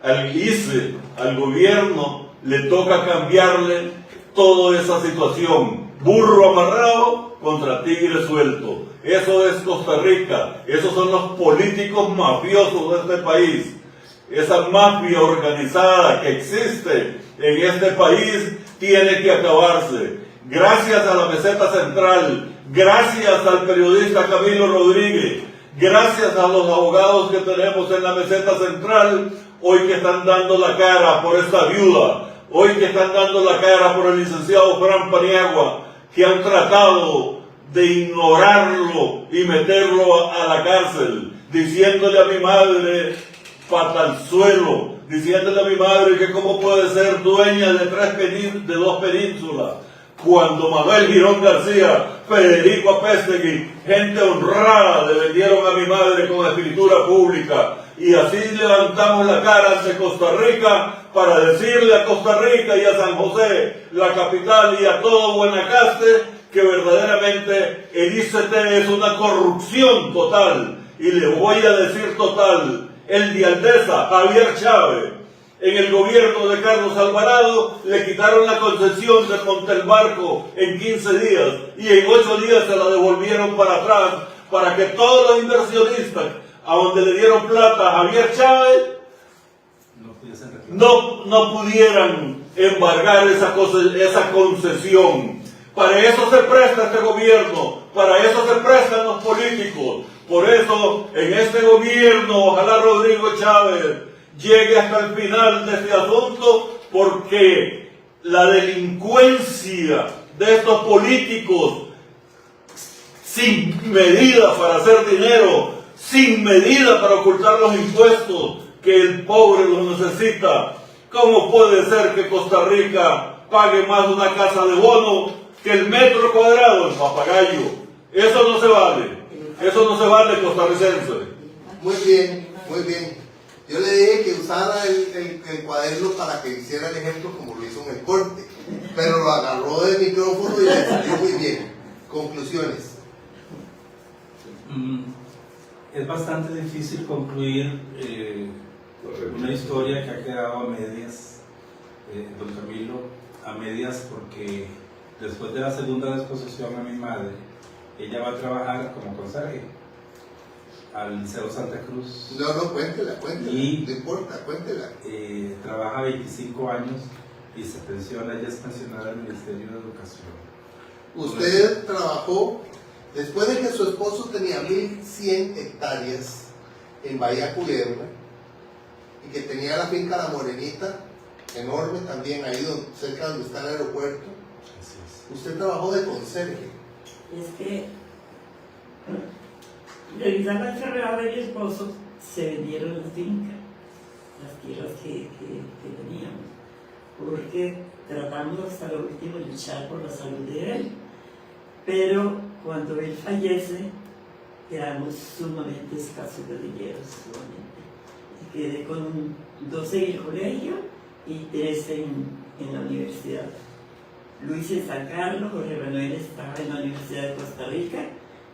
al ICE, al gobierno, le toca cambiarle toda esa situación. Burro amarrado contra tigre suelto. Eso es Costa Rica. Esos son los políticos mafiosos de este país. Esa mafia organizada que existe en este país tiene que acabarse. Gracias a la meseta central, gracias al periodista Camilo Rodríguez, gracias a los abogados que tenemos en la meseta central, hoy que están dando la cara por esta viuda, hoy que están dando la cara por el licenciado Fran Paniagua, que han tratado de ignorarlo y meterlo a la cárcel, diciéndole a mi madre pata al suelo, diciéndole a mi madre que cómo puede ser dueña de 2 penínsulas, cuando Manuel Girón García, Federico Apestegui, gente honrada, le vendieron a mi madre con escritura pública. Y así levantamos la cara ante Costa Rica para decirle a Costa Rica y a San José, la capital, y a todo Guanacaste, que verdaderamente el ICT es una corrupción total. Y le voy a decir total, el de Aldesa, Javier Chávez, en el gobierno de Carlos Alvarado, le quitaron la concesión de Montelbarco en 15 días y en 8 días se la devolvieron para atrás para que todos los inversionistas a donde le dieron plata a Javier Chávez no pudieran embargar esa concesión. Para eso se presta este gobierno, para eso se prestan los políticos. Por eso, en este gobierno, ojalá Rodrigo Chávez llegue hasta el final de este asunto, porque la delincuencia de estos políticos sin medida para hacer dinero, sin medida para ocultar los impuestos que el pobre los necesita. ¿Cómo puede ser que Costa Rica pague más una casa de bono que el metro cuadrado del papagayo? Eso no se vale. Eso no se vale, costarricense. Muy bien, muy bien. Yo le dije que usara el cuaderno para que hiciera el ejemplo como lo hizo en el corte, pero lo agarró del micrófono y le salió muy bien. Conclusiones. Es bastante difícil concluir una historia que ha quedado a medias, don Camilo, a medias porque después de la segunda disposición a mi madre, ella va a trabajar como conserje al Liceo Santa Cruz. No, cuéntela, Y, no importa, cuéntela. Trabaja 25 años y se pensiona, ella es pensionada del Ministerio de Educación. Usted trabajó, después de que su esposo tenía 1100 hectáreas en Bahía Culebra y que tenía la finca La Morenita, enorme también, ahí cerca donde está el aeropuerto. Así es. Usted trabajó de conserje. Es que revisando la enfermedad de mi esposo, se vendieron las fincas, las tierras que teníamos, porque tratamos hasta lo último de luchar por la salud de él. Pero cuando él fallece, quedamos sumamente escasos de dinero, sumamente. Y quedé con 12 en el colegio y 13 en la universidad. Luis en San Carlos, Jorge Manuel estaba en la Universidad de Costa Rica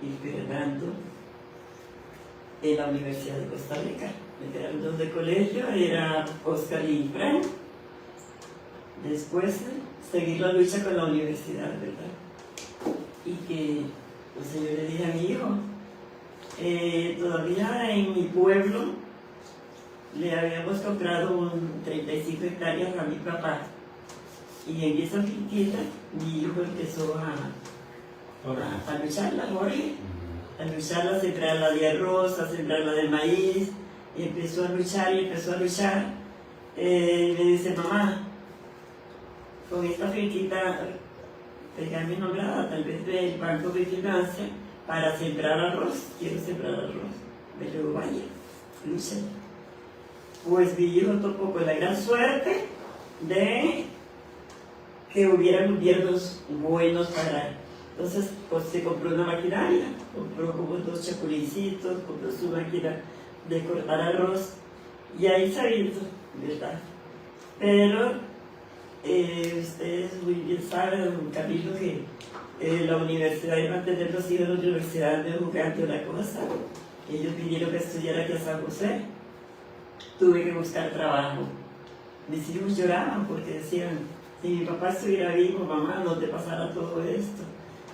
y Fernando en la Universidad de Costa Rica. Me quedaron dos de colegio, era Oscar y Frank. Después seguir la lucha con la universidad, ¿verdad? Y que, pues yo le dije a mi hijo, todavía en mi pueblo le habíamos comprado 35 hectáreas a mi papá. Y en esa finquita mi hijo empezó a lucharla, Jorge, a lucharla, a sembrarla de arroz, a sembrarla de maíz, y empezó a luchar y empezó a luchar. Me dice, mamá, con esta finquita, pegarme nombrada, tal vez del Banco de Financia, para sembrar arroz, quiero sembrar arroz. Me dijo, vaya, lucha. Pues mi hijo topó con la gran suerte de que hubieran gobiernos buenos para... Entonces, pues se compró una maquinaria, compró como 2 chapulincitos, compró su máquina de cortar arroz, y ahí se ha visto, ¿verdad? Pero ustedes muy bien saben, don Camilo, que la universidad iba a tener los hijos de la universidad de jugando una cosa. Ellos vinieron a estudiar aquí a San José. Tuve que buscar trabajo. Mis hijos lloraban porque decían, si mi papá estuviera vivo, mamá, no te pasara todo esto.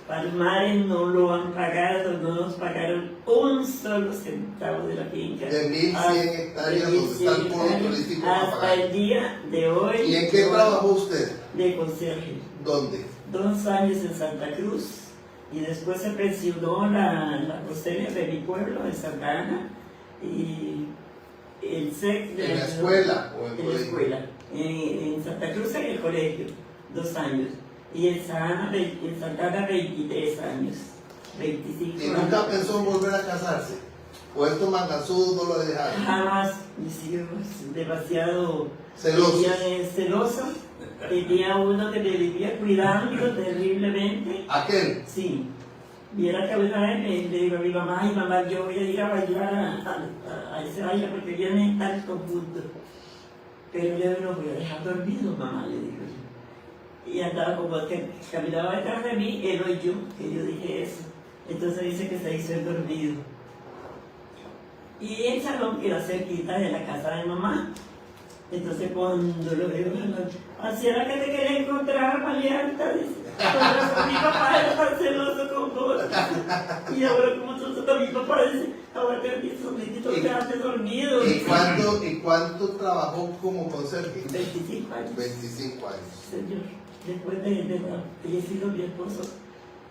Palmares no lo han pagado, no nos pagaron un solo centavo de la finca. De 1100 hectáreas donde está el polo turístico hasta Papagayo. el día de hoy. ¿Y en qué trabajó usted? De conserje. ¿Dónde? 2 años en Santa Cruz y después se pensionó la costeña de mi pueblo, en Santa Ana, y el SEC de ¿En la escuela o en en la colegio? escuela, en Santa Cruz en el colegio, 2 años, y en Santa Ana 23 años, 25 ¿Y años. nunca pensó en volver a casarse? ¿O estos manganzudos no lo dejaron? Jamás, mis hijos demasiado Celosos. celosos. Tenía uno que me vivía cuidando terriblemente. ¿Aquel? Sí. Viera que una vez le digo a mi mamá, ay mamá, yo voy a ir a bailar a ese baile porque viene tal conjunto. Pero yo no voy a dejar dormido, mamá, le digo yo. Y andaba como que caminaba detrás de mí, él o yo, que yo dije eso. Entonces dice que se hizo el dormido. Y el salón queda cerquita de la casa de mamá. Entonces cuando lo veo, así era que te quería encontrar, Malianta, dice. Por razón, mi papá era tan celoso con vos. Y ahora como tú con mi papá, dice, ahora que mis sobrinitos quedaste dormido. ¿Y cuánto trabajó como conserje? 25 años. 25 años. Señor, después de fallecido mi esposo.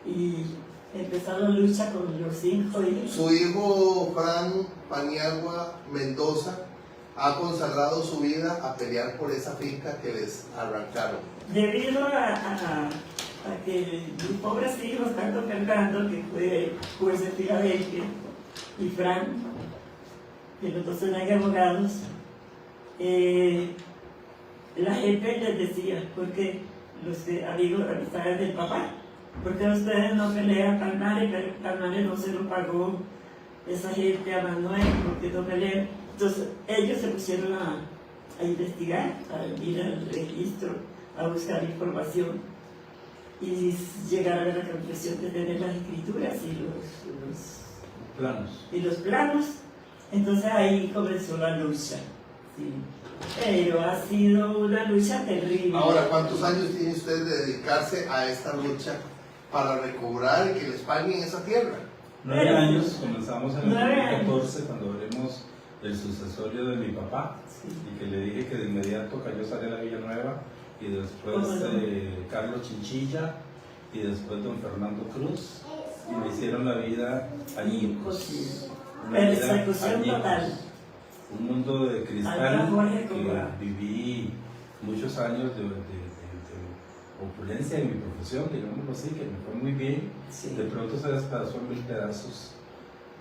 Y empezar la lucha con los 5 hijos. Su hijo Fran Paniagua Mendoza ha consagrado su vida a pelear por esa finca que les arrancaron. Debido a que mis pobres hijos, tanto Fernando, que fue juez de Filadelfia, y Frank, que los dos eran abogados, la gente les decía, porque los amistades del papá, porque ustedes no pelean Palmares, pero Palmares no se lo pagó esa gente a Manuel, porque no pelean. Entonces ellos se pusieron a investigar, a ir al registro, a buscar información y llegaron a la conclusión de tener las escrituras y los planos. Entonces ahí comenzó la lucha. Sí. Pero ha sido una lucha terrible. Ahora, ¿cuántos años tiene usted de dedicarse a esta lucha para recobrar y que les paguen esa tierra? 9 años, comenzamos en el 9 2014 cuando veremos el sucesorio de mi papá, Sí. y que le dije que de inmediato cayó Sarela Villanueva, y después Carlos Chinchilla, y después don Fernando Cruz, y me hicieron la vida añicos. Una vida Persecución añicos. total. Un mundo de cristal que viví muchos años de opulencia en mi profesión, digámoslo así, que me fue muy bien. Sí. De pronto se despedazó en 1000 pedazos,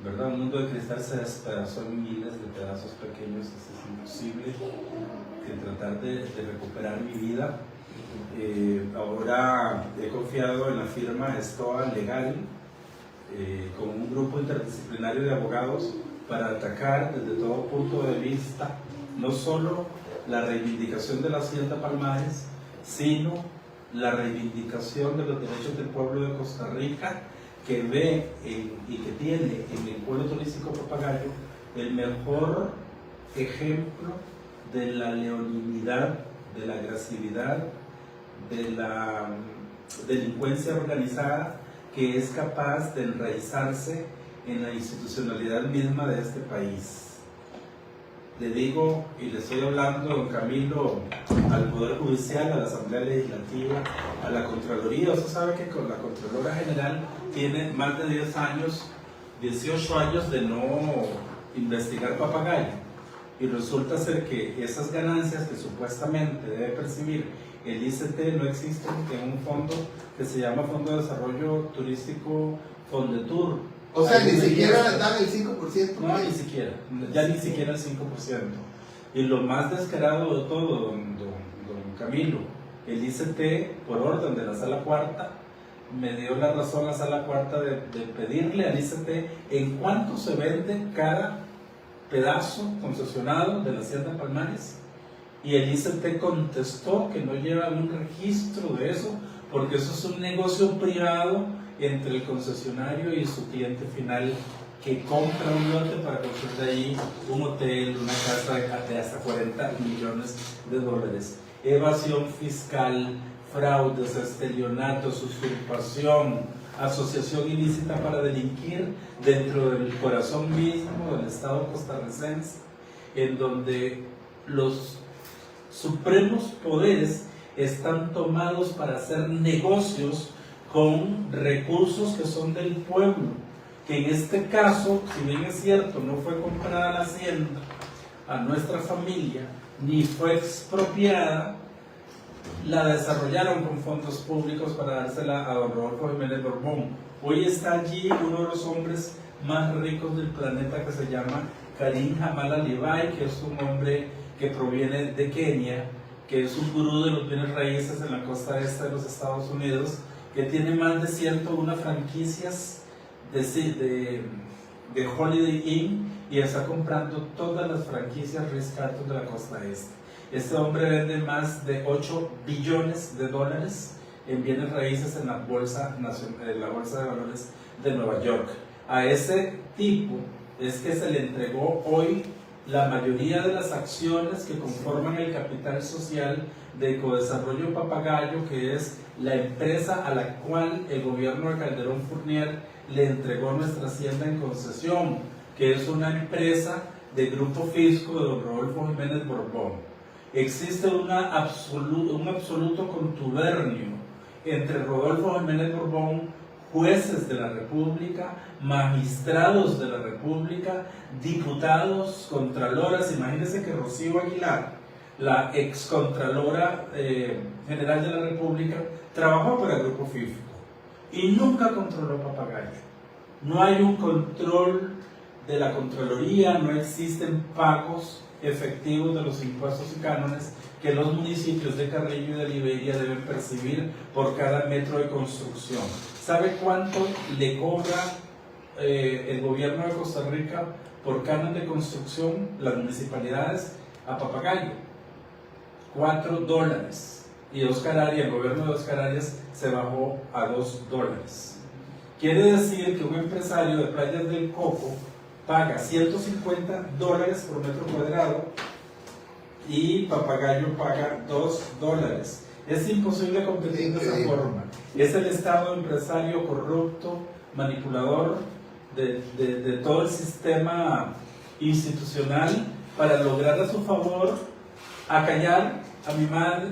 ¿verdad? Un mundo de cristal se despedazó en miles de pedazos pequeños. Es imposible que tratar de recuperar mi vida. Ahora he confiado en la firma Estoa Legal, con un grupo interdisciplinario de abogados, para atacar desde todo punto de vista no solo la reivindicación de la Hacienda Palmares, sino la reivindicación de los derechos del pueblo de Costa Rica, que ve y que tiene en el pueblo turístico Papagayo el mejor ejemplo de la leonimidad, de la agresividad, de la delincuencia organizada, que es capaz de enraizarse en la institucionalidad misma de este país. Le digo, y le estoy hablando, don Camilo, al Poder Judicial, a la Asamblea Legislativa, a la Contraloría. Usted sabe que con la Contralora General tiene más de 10 años, 18 años de no investigar Papagayo, y resulta ser que esas ganancias que supuestamente debe percibir el ICT no existen en un fondo que se llama Fondo de Desarrollo Turístico Fondetur. O sea, ni siquiera les dan el 5%. No, ni siquiera, ya ni siquiera el 5%. Y lo más descarado de todo, don Camilo, el ICT, por orden de la Sala Cuarta, me dio la razón la Sala Cuarta de pedirle al ICT en cuánto se vende cada pedazo concesionado de la Hacienda Palmares, y el ICT contestó que no lleva un registro de eso, porque eso es un negocio privado entre el concesionario y su cliente final, que compra un lote para construir de ahí un hotel, una casa de hasta 40 millones de dólares. Evasión fiscal, fraudes, estelionatos, usurpación, asociación ilícita para delinquir dentro del corazón mismo del Estado costarricense, en donde los supremos poderes están tomados para hacer negocios con recursos que son del pueblo, que en este caso, si bien es cierto, no fue comprada la hacienda a nuestra familia, ni fue expropiada, la desarrollaron con fondos públicos para dársela a don Rodolfo Jiménez Borbón. Hoy está allí uno de los hombres más ricos del planeta, que se llama Karim Jamal Alibay, que es un hombre que proviene de Kenia, que es un gurú de los bienes raíces en la costa este de los Estados Unidos, que tiene más de 101 franquicias de Holiday Inn, y está comprando todas las franquicias Ritz-Carlton de la costa este. Este hombre vende más de 8 billones de dólares en bienes raíces en la bolsa de valores de Nueva York. A ese tipo es que se le entregó hoy la mayoría de las acciones que conforman el capital social de Ecodesarrollo Papagayo, que es la empresa a la cual el gobierno de Calderón Fournier le entregó nuestra hacienda en concesión, que es una empresa de Grupo Fisco de don Rodolfo Jiménez Borbón. Existe un absoluto contubernio entre Rodolfo Jiménez Borbón, jueces de la República, magistrados de la República, diputados, contraloras. Imagínense que Rocío Aguilar, la excontralora general de la República, trabajó para el Grupo FIFCO y nunca controló Papagayo. No hay un control de la Contraloría, no existen pagos efectivos de los impuestos y cánones que los municipios de Carrillo y de Liberia deben percibir por cada metro de construcción. ¿Sabe cuánto le cobra el gobierno de Costa Rica por canon de construcción, las municipalidades, a Papagayo? $4. Y Oscar Arias, el gobierno de Oscar Arias, se bajó a $2. Quiere decir que un empresario de Playas del Coco paga $150 por metro cuadrado y Papagayo paga $2. Es imposible competir de esa forma. Es el Estado empresario corrupto, manipulador de todo el sistema institucional para lograr a su favor acallar a mi madre,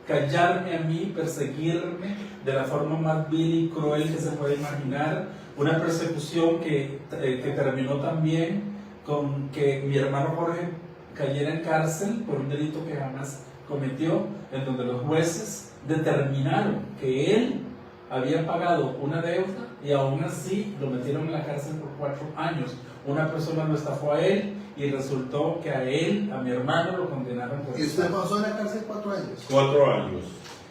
callarme a mí, perseguirme de la forma más vil y cruel que se puede imaginar. Una persecución que terminó también con que mi hermano Jorge cayera en cárcel por un delito que jamás cometió, en donde los jueces determinaron que él había pagado una deuda y aún así lo metieron en la cárcel por 4 años. Una persona lo estafó a él y resultó que a él, a mi hermano, lo condenaron por ¿Y usted pasó en la cárcel 4 años? 4 años.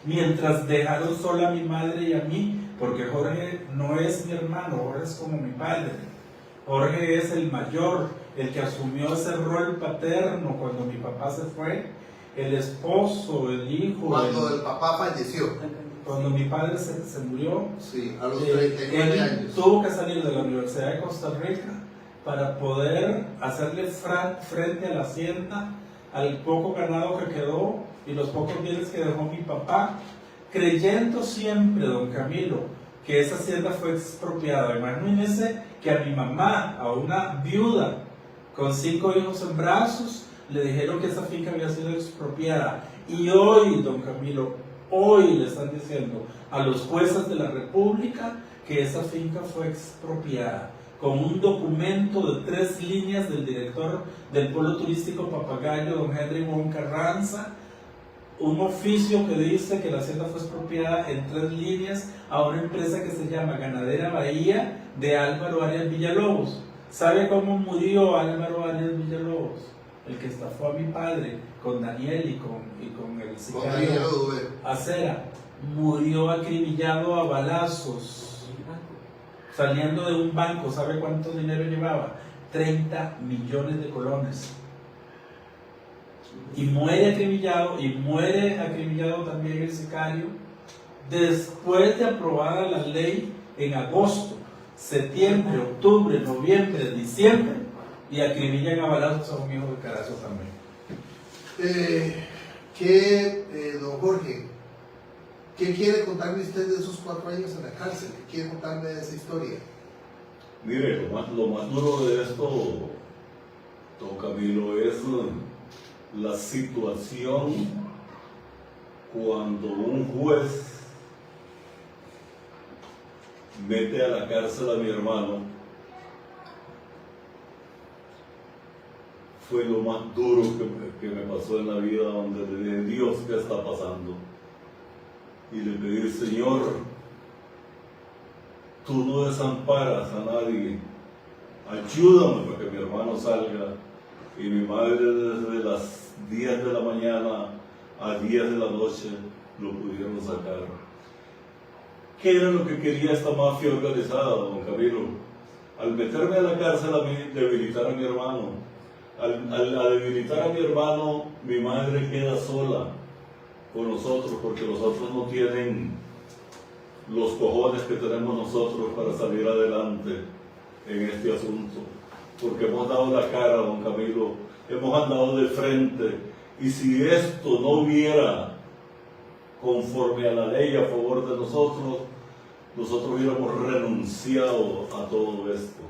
Mientras dejaron sola a mi madre y a mí, porque Jorge no es mi hermano, Jorge es como mi padre. Jorge es el mayor, el que asumió ese rol paterno cuando mi papá se fue, el esposo, el hijo. Cuando el papá falleció. Cuando mi padre se murió, Sí, a los 39 él años. tuvo que salir de la Universidad de Costa Rica para poder hacerle frente a la hacienda, al poco ganado que quedó y los pocos bienes que dejó mi papá, creyendo siempre, don Camilo, que esa hacienda fue expropiada. Imagínense que a mi mamá, a una viuda con 5 hijos en brazos, le dijeron que esa finca había sido expropiada. Y hoy, don Camilo, hoy le están diciendo a los jueces de la República que esa finca fue expropiada, con un documento de 3 líneas del director del Polo Turístico Papagayo, don Henry Wong Carranza, un oficio que dice que la hacienda fue expropiada en 3 líneas a una empresa que se llama Ganadera Bahía de Álvaro Arias Villalobos. ¿Sabe cómo murió Álvaro Arias Villalobos? El que estafó a mi padre con Daniel y con el sicario Acera. Murió acribillado a balazos saliendo de un banco. ¿Sabe cuánto dinero llevaba? 30 millones de colones. Y muere acribillado también el sicario después de aprobada la ley en agosto, septiembre, octubre, noviembre, diciembre, y acribillan a balazos a un hijo de Carazo también. Don Jorge, ¿qué quiere contarme usted de esos 4 años en la cárcel? ¿Qué quiere contarme de esa historia? Mire, lo más duro de esto, don Camilo, es la situación cuando un juez mete a la cárcel a mi hermano. Fue lo más duro que me pasó en la vida, donde le dije, Dios, ¿qué está pasando? Y le pedí, Señor, tú no desamparas a nadie, ayúdame para que mi hermano salga. Y mi madre desde las 10 de la mañana a 10 de la noche lo pudieron sacar. ¿Qué era lo que quería esta mafia organizada, don Camilo? Al meterme a la cárcel a mí, debilitar a mi hermano. Al debilitar a mi hermano, mi madre queda sola con nosotros, porque los otros no tienen los cojones que tenemos nosotros para salir adelante en este asunto, porque hemos dado la cara, don Camilo, hemos andado de frente, y si esto no hubiera conforme a la ley a favor de nosotros hubiéramos renunciado a todo esto.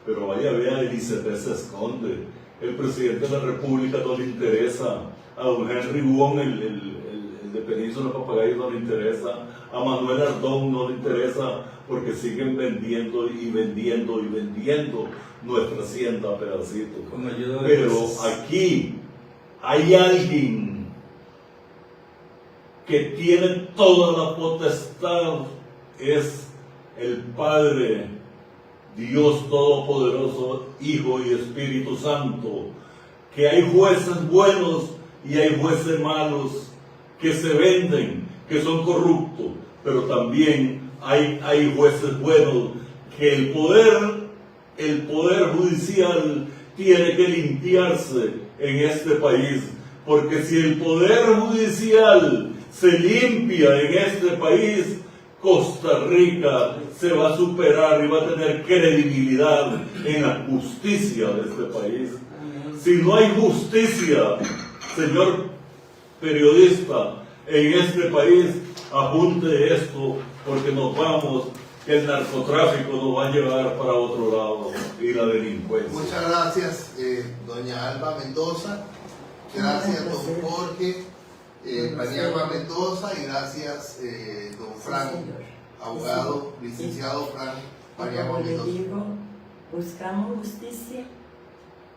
Pero vaya, vea, el ICP se esconde, el presidente de la República no le interesa, a don Henry Wong, el de Península Papagayo, no le interesa, a Manuel Ardón no le interesa, porque siguen vendiendo y vendiendo y vendiendo nuestra hacienda a pedacitos. Pero aquí hay alguien que tiene toda la potestad es el Padre, Dios Todopoderoso, Hijo y Espíritu Santo, que hay jueces buenos y hay jueces malos, que se venden, que son corruptos, pero también hay jueces buenos, que el poder judicial tiene que limpiarse en este país, porque si el poder judicial se limpia en este país, Costa Rica se va a superar y va a tener credibilidad en la justicia de este país. Si no hay justicia, señor periodista, en este país, apunte esto, porque nos vamos, que el narcotráfico nos va a llevar para otro lado y la delincuencia. Muchas gracias, doña Alba Mendoza. Gracias, don Jorge Paniagua Mendoza, y gracias, don Frank, abogado, licenciado Frank Paniagua Como le Mendoza. digo, buscamos justicia,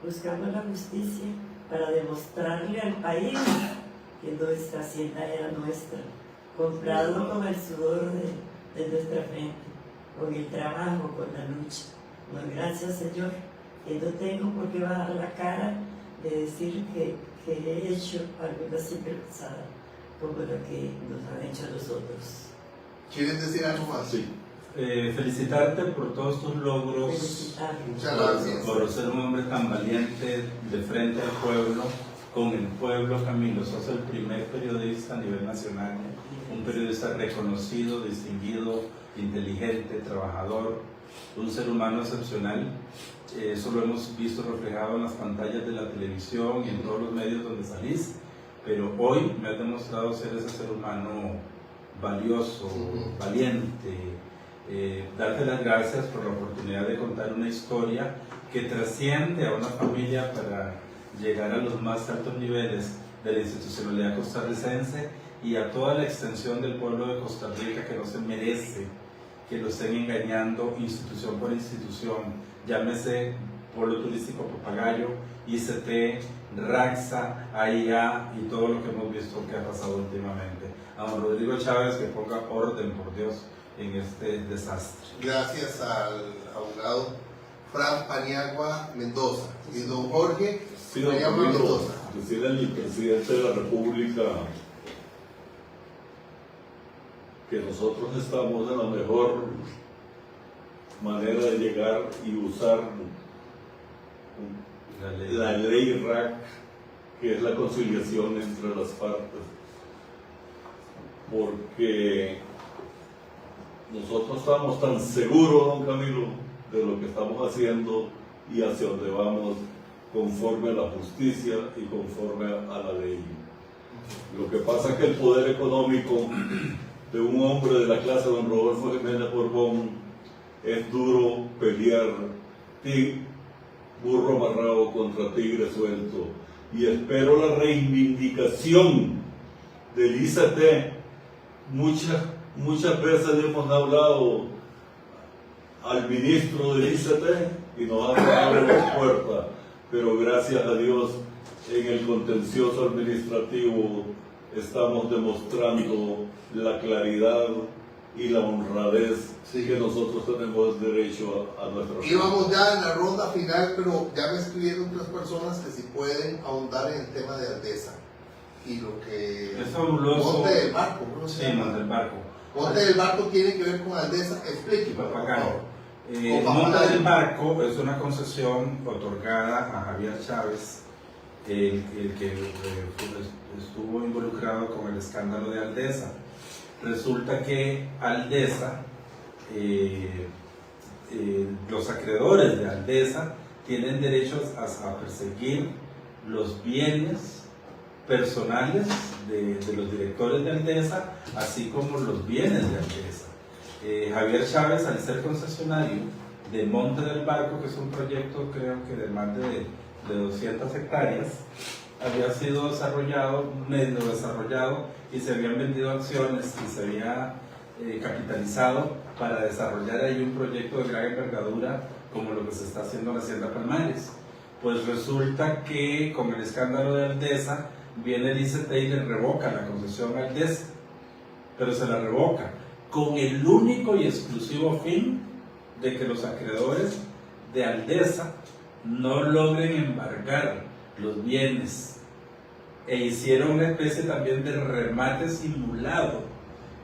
buscamos la justicia para demostrarle al país que nuestra hacienda era nuestra, comprado con el sudor de nuestra frente, con el trabajo, con la lucha. Bueno, gracias, Señor, que no tengo por qué bajar la cara de decir que he hecho alguna sinvergüenzada como lo que nos han hecho a nosotros. ¿Quieren decir algo más? Sí. Felicitarte por todos tus logros, Felicitarlo. Muchas gracias. por ser un hombre tan valiente de frente al pueblo, con el pueblo, Camilo. Sos el primer periodista a nivel nacional, un periodista reconocido, distinguido, inteligente, trabajador, un ser humano excepcional. Eso lo hemos visto reflejado en las pantallas de la televisión y en todos los medios donde salís, pero hoy me has demostrado ser ese ser humano valioso, valiente. Darte las gracias por la oportunidad de contar una historia que trasciende a una familia para llegar a los más altos niveles de la institucionalidad costarricense y a toda la extensión del pueblo de Costa Rica, que no se merece que lo estén engañando institución por institución, llámese Polo Turístico Papagayo, ICT, RAXA, AIA y todo lo que hemos visto que ha pasado últimamente. A don Rodrigo Chávez, que ponga orden, por Dios, en este desastre. Gracias al abogado Frank Paniagua Mendoza y don Jorge Sí, don Paniagua Camilo, Mendoza. decirle al presidente de la República que nosotros estamos en la mejor manera de llegar y usar la ley RAC, que es la conciliación entre las partes, porque nosotros estamos tan seguros, don Camilo, de lo que estamos haciendo y hacia donde vamos, conforme a la justicia y conforme a la ley. Lo que pasa es que el poder económico de un hombre de la clase de don Rodolfo Jiménez Borbón es duro pelear burro amarrado contra tigre suelto, y espero la reivindicación del ICT. Muchas veces le hemos hablado al ministro del ICT y nos ha cerrado las puertas, pero gracias a Dios en el contencioso administrativo estamos demostrando la claridad y la honradez que nosotros tenemos derecho a nuestra vida. Íbamos ya en la ronda final, pero ya me escribieron 3 personas que si pueden ahondar en el tema de Aldesa y lo que... Es fabuloso. Monte del Barco, ¿cómo se Sí, llama? Monte del Barco. Monte del Barco tiene que ver con Aldesa. Explique, por Papagayo. favor. Monte del Barco es una concesión otorgada a Javier Chávez, el que estuvo involucrado con el escándalo de Aldesa. Resulta que Aldesa, los acreedores de Aldesa tienen derechos a perseguir los bienes personales de los directores de Aldesa, así como los bienes de Aldesa. Javier Chávez, al ser concesionario de Monte del Barco, que es un proyecto creo que de más de 200 hectáreas, había sido desarrollado, medio desarrollado, y se habían vendido acciones y se había capitalizado para desarrollar ahí un proyecto de gran envergadura como lo que se está haciendo en la Hacienda Palmares. Pues resulta que con el escándalo de Aldesa viene el ICT y le revoca la concesión a Aldesa. pero se la revoca, con el único y exclusivo fin de que los acreedores de Aldesa no logren embargar los bienes, e hicieron una especie también de remate simulado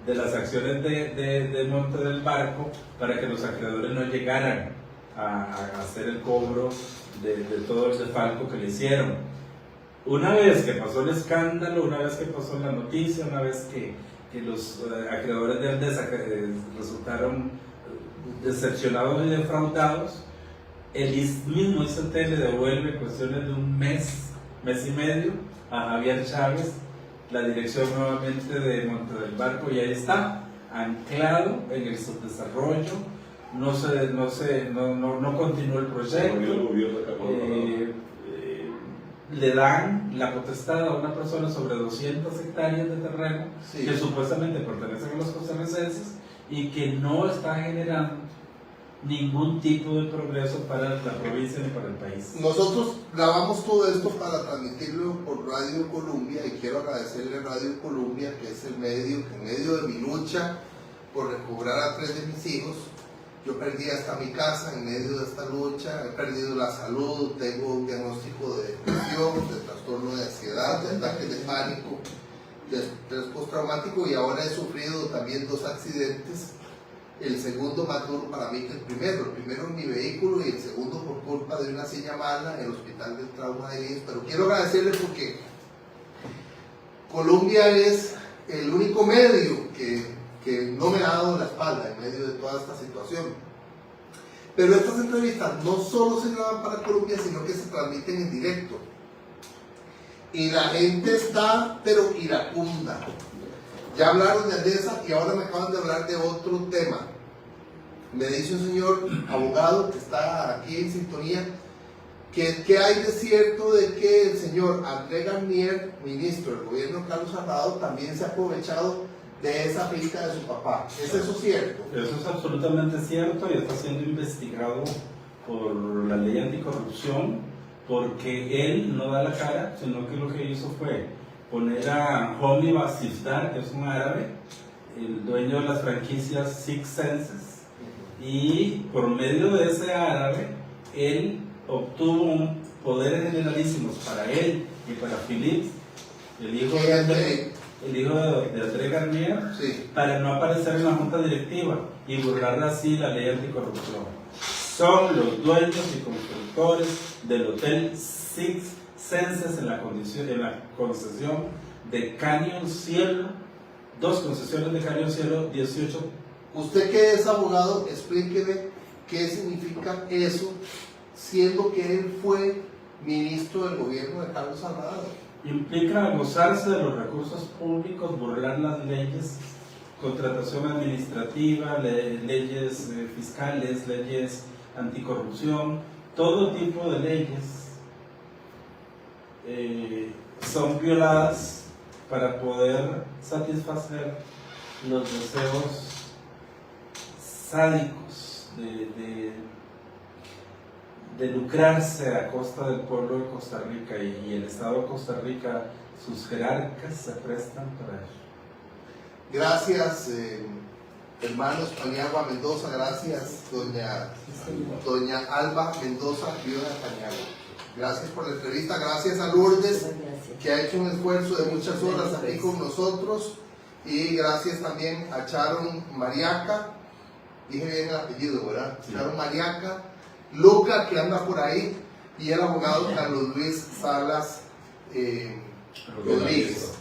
de las acciones de Monte del Barco para que los acreedores no llegaran a hacer el cobro de todo el desfalco que le hicieron. Una vez que pasó el escándalo, una vez que pasó la noticia, una vez que los acreedores de Aldesa resultaron decepcionados y defraudados, el mismo ICT le devuelve cuestiones de un mes y medio a Javier Chávez la dirección nuevamente de Monte del Barco, y ahí está, anclado en el subdesarrollo, no continuó el proyecto, le dan la potestad a una persona sobre 200 hectáreas de terreno Sí. que supuestamente pertenecen a los costarricenses y que no está generando ningún tipo de progreso para la provincia ni para el país. Nosotros grabamos todo esto para transmitirlo por Radio Colombia, y quiero agradecerle a Radio Colombia, que es el medio que en medio de mi lucha por recobrar a 3 de mis hijos, yo perdí hasta mi casa en medio de esta lucha, he perdido la salud, tengo un diagnóstico de depresión, de trastorno de ansiedad, de ataques de pánico, de estrés postraumático, y ahora he sufrido también 2 accidentes. El segundo más duro para mí que el primero en mi vehículo, y el segundo por culpa de una silla mala en el Hospital del Trauma de Niños. Pero quiero agradecerle porque Colombia es el único medio que no me ha dado la espalda en medio de toda esta situación. Pero estas entrevistas no solo se graban para Colombia, sino que se transmiten en directo. Y la gente está, pero iracunda. Ya hablaron de Aldesa y ahora me acaban de hablar de otro tema. Me dice un señor abogado que está aquí en sintonía que hay de cierto de que el señor André Garnier, ministro del gobierno de Carlos Alvarado, también se ha aprovechado de esa finca de su papá. ¿Es eso cierto? Eso es absolutamente cierto y está siendo investigado por la ley anticorrupción, porque él no da la cara, sino que lo que hizo fue poner a Homi Basiftar, que es un árabe, el dueño de las franquicias Six Senses, y por medio de ese árabe, él obtuvo poderes generalísimos para él y para Philippe, el hijo de André Garnier, Sí. para no aparecer en la junta directiva y burlar así la ley anticorrupción. Son los dueños y constructores del Hotel Six Senses en la concesión de Canyon Cielo, 2 concesiones de Canyon Cielo, 18. Usted que es abogado, explíqueme qué significa eso, siendo que él fue ministro del gobierno de Carlos Alvarado. Implica gozarse de los recursos públicos, burlar las leyes, contratación administrativa, leyes fiscales, leyes anticorrupción, todo tipo de leyes son violadas para poder satisfacer los deseos sádicos de lucrarse a costa del pueblo de Costa Rica, y el Estado de Costa Rica, sus jerarcas se prestan para eso. Gracias, hermanos Paniagua Mendoza, gracias, doña Alba Mendoza, viuda de Paniagua. Gracias por la entrevista, gracias a Lourdes, que ha hecho un esfuerzo de muchas horas aquí con nosotros, y gracias también a Sharon Mariaca, dije bien el apellido, ¿verdad? Sí. Sharon Mariaca, Luca, que anda por ahí, y el abogado Carlos Luis Salas Rodríguez.